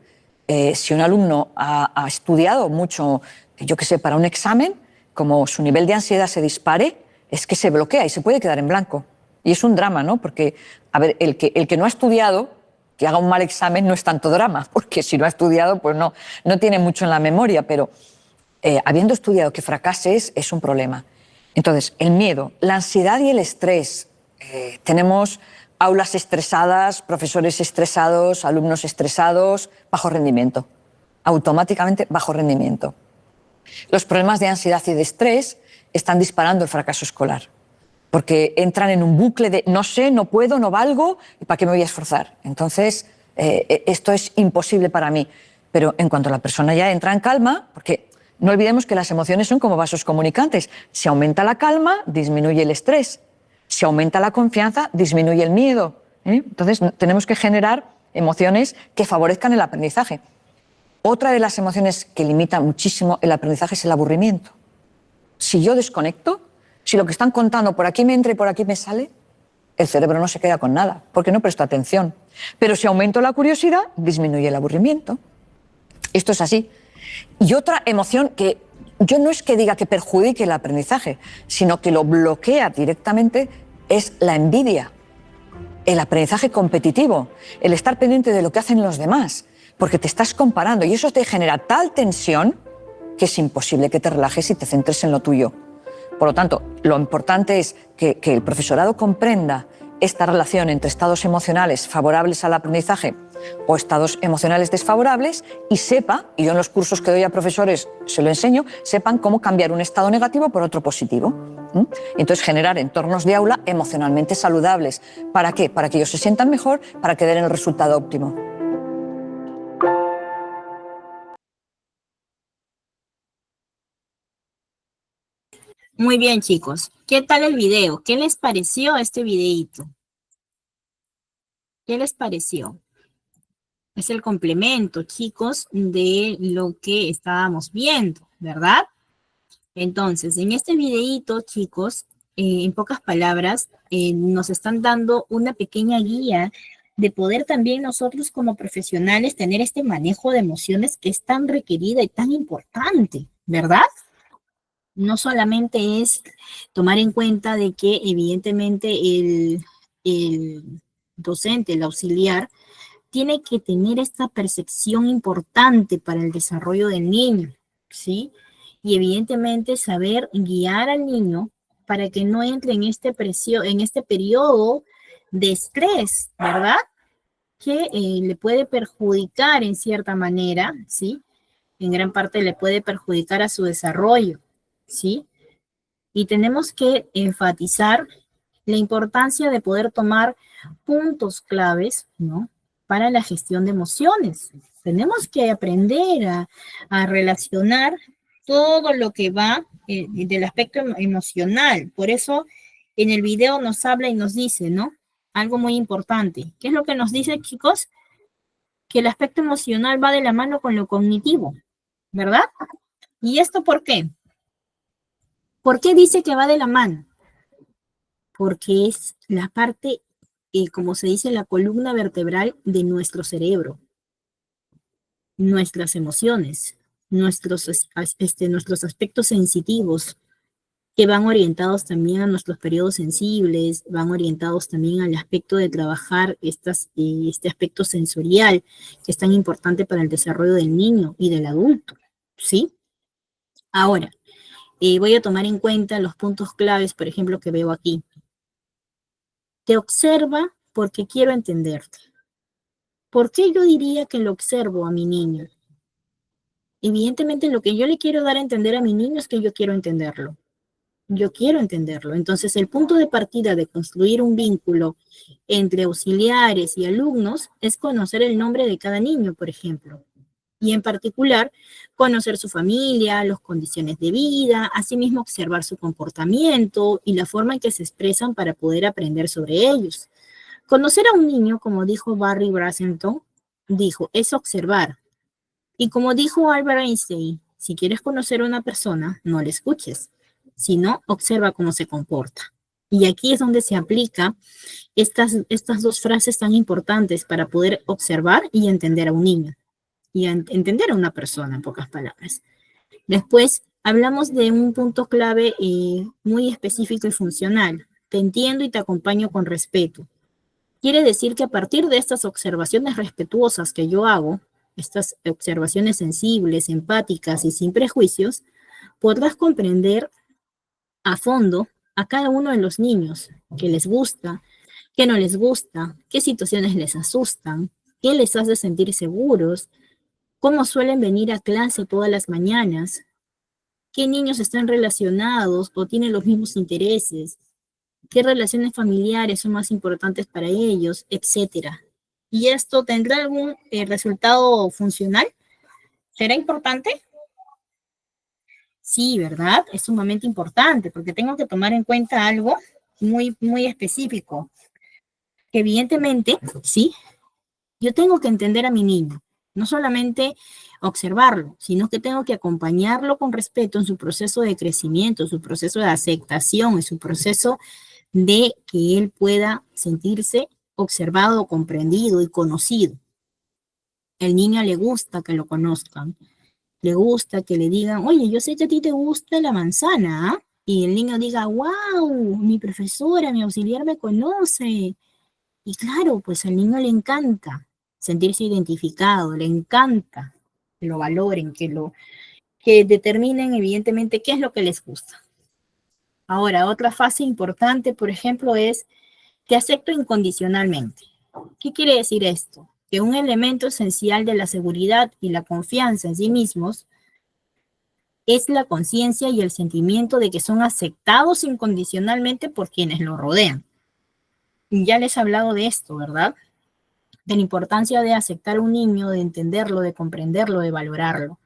Si un alumno ha estudiado mucho, yo qué sé, para un examen, como su nivel de ansiedad se dispare, es que se bloquea y se puede quedar en blanco. Y es un drama, ¿no? Porque, a ver, el que no ha estudiado, que haga un mal examen no es tanto drama, porque si no ha estudiado, pues no tiene mucho en la memoria, pero habiendo estudiado que fracases es un problema. Entonces, el miedo, la ansiedad y el estrés. Tenemos aulas estresadas, profesores estresados, alumnos estresados, bajo rendimiento. Automáticamente bajo rendimiento. Los problemas de ansiedad y de estrés están disparando el fracaso escolar, porque entran en un bucle de no sé, no puedo, no valgo, ¿y para qué me voy a esforzar? Entonces, esto es imposible para mí. Pero en cuanto la persona ya entra en calma, porque no olvidemos que las emociones son como vasos comunicantes. Si aumenta la calma, disminuye el estrés. Si aumenta la confianza, disminuye el miedo. Entonces, tenemos que generar emociones que favorezcan el aprendizaje. Otra de las emociones que limita muchísimo el aprendizaje es el aburrimiento. Si yo desconecto, si lo que están contando por aquí me entra y por aquí me sale, el cerebro no se queda con nada, porque no presto atención. Pero si aumento la curiosidad, disminuye el aburrimiento. Esto es así. Y otra emoción que yo no es que diga que perjudique el aprendizaje, sino que lo bloquea directamente, es la envidia, el aprendizaje competitivo, el estar pendiente de lo que hacen los demás, porque te estás comparando y eso te genera tal tensión que es imposible que te relajes y te centres en lo tuyo. Por lo tanto, lo importante es que el profesorado comprenda esta relación entre estados emocionales favorables al aprendizaje o estados emocionales desfavorables y sepa, y yo en los cursos que doy a profesores se lo enseño, sepan cómo cambiar un estado negativo por otro positivo. Entonces, generar entornos de aula emocionalmente saludables. ¿Para qué? Para que ellos se sientan mejor, para que den el resultado óptimo. Muy bien, chicos. ¿Qué tal el video? ¿Qué les pareció este videíto? ¿Qué les pareció? Es el complemento, chicos, de lo que estábamos viendo, ¿verdad? Entonces, en este videíto, chicos, en pocas palabras, nos están dando una pequeña guía de poder también nosotros como profesionales tener este manejo de emociones que es tan requerida y tan importante, ¿verdad? No solamente es tomar en cuenta de que evidentemente el docente, el auxiliar, tiene que tener esta percepción importante para el desarrollo del niño, ¿sí? Y evidentemente saber guiar al niño para que no entre en este periodo de estrés, ¿verdad? Que le puede perjudicar en cierta manera, ¿sí? En gran parte le puede perjudicar a su desarrollo, ¿sí? Y tenemos que enfatizar la importancia de poder tomar puntos claves, ¿no? Para la gestión de emociones. Tenemos que aprender a relacionar todo lo que va del aspecto emocional. Por eso en el video nos habla y nos dice, ¿no? Algo muy importante. ¿Qué es lo que nos dice, chicos? Que el aspecto emocional va de la mano con lo cognitivo, ¿verdad? ¿Y esto por qué? ¿Por qué dice que va de la mano? Porque es la parte, como se dice, la columna vertebral de nuestro cerebro, nuestras emociones, nuestros aspectos sensitivos, que van orientados también a nuestros periodos sensibles, van orientados también al aspecto de trabajar este aspecto sensorial, que es tan importante para el desarrollo del niño y del adulto, ¿sí? Ahora, voy a tomar en cuenta los puntos claves, por ejemplo, que veo aquí. Te observa porque quiero entenderte. ¿Por qué yo diría que lo observo a mi niño? Evidentemente lo que yo le quiero dar a entender a mi niño es que yo quiero entenderlo. Yo quiero entenderlo. Entonces el punto de partida de construir un vínculo entre auxiliares y alumnos es conocer el nombre de cada niño, por ejemplo. Y en particular, conocer su familia, las condiciones de vida, asimismo observar su comportamiento y la forma en que se expresan para poder aprender sobre ellos. Conocer a un niño, como dijo Barry Brazenton, dijo, es observar. Y como dijo Albert Einstein, si quieres conocer a una persona, no le escuches, sino observa cómo se comporta. Y aquí es donde se aplica estas dos frases tan importantes para poder observar y entender a un niño y entender a una persona, en pocas palabras. Después, hablamos de un punto clave muy específico y funcional. Te entiendo y te acompaño con respeto. Quiere decir que a partir de estas observaciones respetuosas que yo hago, estas observaciones sensibles, empáticas y sin prejuicios, podrás comprender a fondo a cada uno de los niños, qué les gusta, qué no les gusta, qué situaciones les asustan, qué les hace sentir seguros, cómo suelen venir a clase todas las mañanas, qué niños están relacionados o tienen los mismos intereses, qué relaciones familiares son más importantes para ellos, etcétera. ¿Y esto tendrá algún resultado funcional? ¿Será importante? Sí, ¿verdad? Es sumamente importante porque tengo que tomar en cuenta algo muy específico. Que evidentemente, sí, yo tengo que entender a mi niño, no solamente observarlo, sino que tengo que acompañarlo con respeto en su proceso de crecimiento, en su proceso de aceptación, en su proceso de que él pueda sentirse observado, comprendido y conocido. El niño le gusta que lo conozcan. Le gusta que le digan, oye, yo sé que a ti te gusta la manzana, ¿ah? Y el niño diga, wow, mi profesora, mi auxiliar me conoce. Y claro, pues al niño le encanta sentirse identificado, le encanta que lo valoren, que determinen evidentemente qué es lo que les gusta. Ahora, otra fase importante, por ejemplo, es te acepto incondicionalmente. ¿Qué quiere decir esto? Que un elemento esencial de la seguridad y la confianza en sí mismos es la conciencia y el sentimiento de que son aceptados incondicionalmente por quienes lo rodean. Ya les he hablado de esto, ¿verdad? De la importancia de aceptar a un niño, de entenderlo, de comprenderlo, de valorarlo.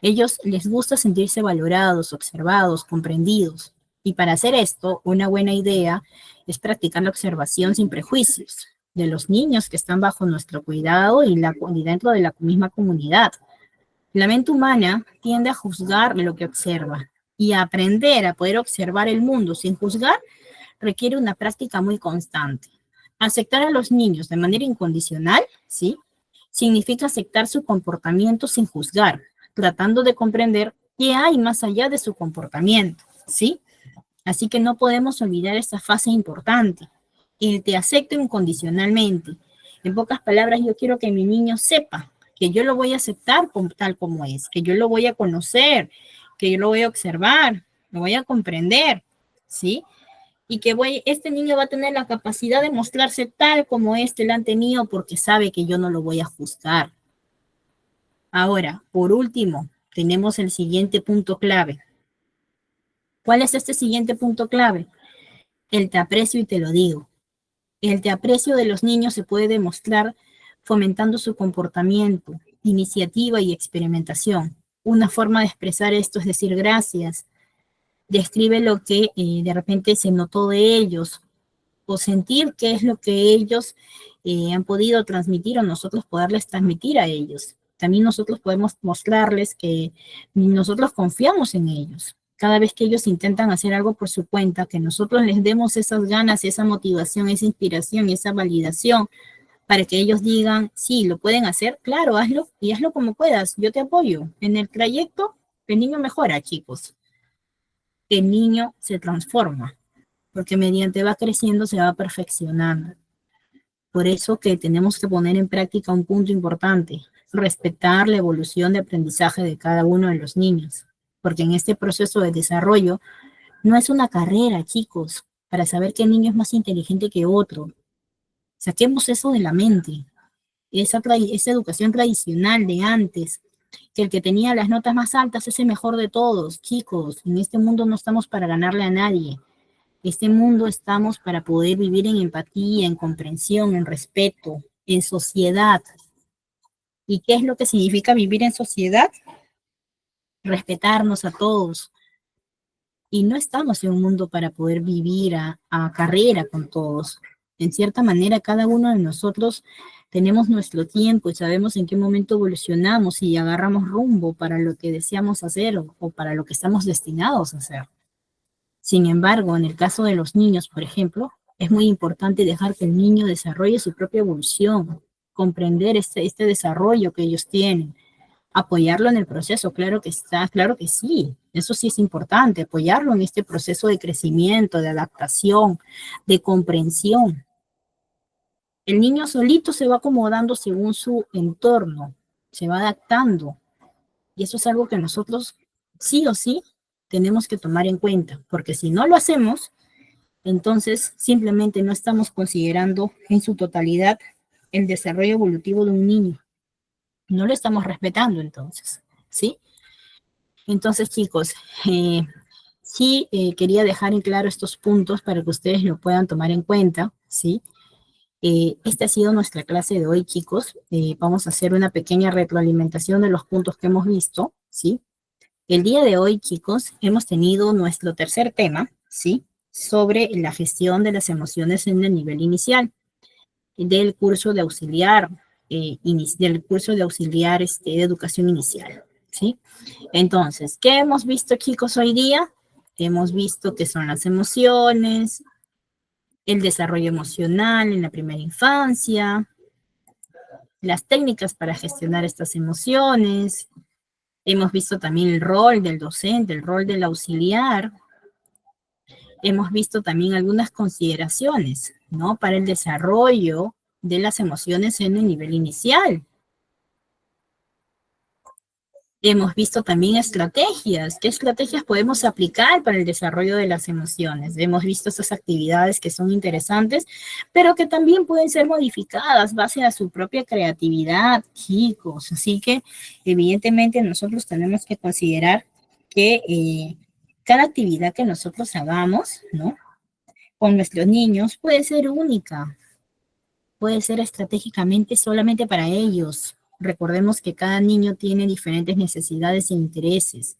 Ellos les gusta sentirse valorados, observados, comprendidos. Y para hacer esto, una buena idea es practicar la observación sin prejuicios de los niños que están bajo nuestro cuidado y dentro de la misma comunidad. La mente humana tiende a juzgar lo que observa y a aprender a poder observar el mundo sin juzgar requiere una práctica muy constante. Aceptar a los niños de manera incondicional, ¿sí? Significa aceptar su comportamiento sin juzgar, tratando de comprender qué hay más allá de su comportamiento, ¿sí? Así que no podemos olvidar esta fase importante. El te acepto incondicionalmente. En pocas palabras, yo quiero que mi niño sepa que yo lo voy a aceptar tal como es, que yo lo voy a conocer, que yo lo voy a observar, lo voy a comprender, ¿sí? Y que este niño va a tener la capacidad de mostrarse tal como es delante mío porque sabe que yo no lo voy a juzgar. Ahora, por último, tenemos el siguiente punto clave. ¿Cuál es este siguiente punto clave? El te aprecio y te lo digo. El te aprecio de los niños se puede demostrar fomentando su comportamiento, iniciativa y experimentación. Una forma de expresar esto es decir gracias. Describe lo que de repente se notó de ellos o sentir qué es lo que ellos han podido transmitir o nosotros poderles transmitir a ellos. También nosotros podemos mostrarles que nosotros confiamos en ellos. Cada vez que ellos intentan hacer algo por su cuenta, que nosotros les demos esas ganas, esa motivación, esa inspiración y esa validación para que ellos digan, sí, lo pueden hacer, claro, hazlo y hazlo como puedas, yo te apoyo. En el trayecto, el niño mejora, chicos. El niño se transforma, porque mediante va creciendo se va perfeccionando. Por eso que tenemos que poner en práctica un punto importante, respetar la evolución de aprendizaje de cada uno de los niños, porque en este proceso de desarrollo no es una carrera, chicos, para saber qué niño es más inteligente que otro. Saquemos eso de la mente, esa educación tradicional de antes, que el que tenía las notas más altas es el mejor de todos, chicos. En este mundo no estamos para ganarle a nadie. Este mundo estamos para poder vivir en empatía, en comprensión, en respeto, en sociedad. ¿Y qué es lo que significa vivir en sociedad? Respetarnos a todos. Y no estamos en un mundo para poder vivir a carrera con todos. En cierta manera, cada uno de nosotros tenemos nuestro tiempo y sabemos en qué momento evolucionamos y agarramos rumbo para lo que deseamos hacer o para lo que estamos destinados a hacer. Sin embargo, en el caso de los niños, por ejemplo, es muy importante dejar que el niño desarrolle su propia evolución, comprender este desarrollo que ellos tienen, apoyarlo en el proceso, claro que está, claro que sí, eso sí es importante, apoyarlo en este proceso de crecimiento, de adaptación, de comprensión. El niño solito se va acomodando según su entorno, se va adaptando, y eso es algo que nosotros sí o sí tenemos que tomar en cuenta, porque si no lo hacemos, entonces simplemente no estamos considerando en su totalidad el desarrollo evolutivo de un niño. No lo estamos respetando entonces, ¿sí? Entonces, chicos, sí quería dejar en claro estos puntos para que ustedes lo puedan tomar en cuenta, ¿sí? Esta ha sido nuestra clase de hoy, chicos. Vamos a hacer una pequeña retroalimentación de los puntos que hemos visto, ¿sí? El día de hoy, chicos, hemos tenido nuestro tercer tema, ¿sí? Sobre la gestión de las emociones en el nivel inicial del curso de auxiliar, de educación inicial, ¿sí? Entonces, ¿qué hemos visto, chicos, hoy día? Hemos visto qué son las emociones, el desarrollo emocional en la primera infancia, las técnicas para gestionar estas emociones, Hemos visto también el rol del docente, el rol del auxiliar. Hemos visto también algunas consideraciones, ¿no? Para el desarrollo de las emociones en el nivel inicial. Hemos visto también estrategias. ¿Qué estrategias podemos aplicar para el desarrollo de las emociones? Hemos visto estas actividades que son interesantes, pero que también pueden ser modificadas base a su propia creatividad, chicos. Así que, evidentemente, nosotros tenemos que considerar que cada actividad que nosotros hagamos, ¿no? Con nuestros niños puede ser única, puede ser estratégicamente solamente para ellos. Recordemos que cada niño tiene diferentes necesidades e intereses,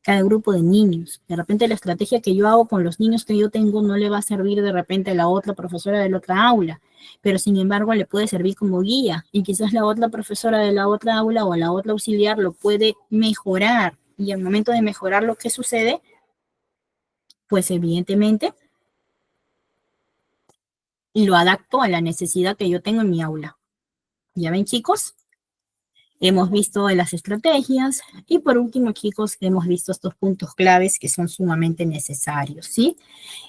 cada grupo de niños. De repente la estrategia que yo hago con los niños que yo tengo no le va a servir de repente a la otra profesora de la otra aula, pero sin embargo le puede servir como guía y quizás la otra profesora de la otra aula o la otra auxiliar lo puede mejorar. Y al momento de mejorar lo que sucede, pues evidentemente lo adapto a la necesidad que yo tengo en mi aula. ¿Ya ven, chicos? Hemos visto las estrategias y por último, chicos, hemos visto estos puntos claves que son sumamente necesarios, ¿sí?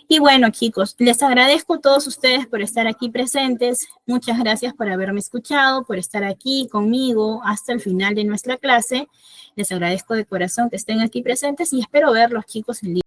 Y bueno, chicos, les agradezco a todos ustedes por estar aquí presentes. Muchas gracias por haberme escuchado, por estar aquí conmigo hasta el final de nuestra clase. Les agradezco de corazón que estén aquí presentes y espero verlos, chicos, el día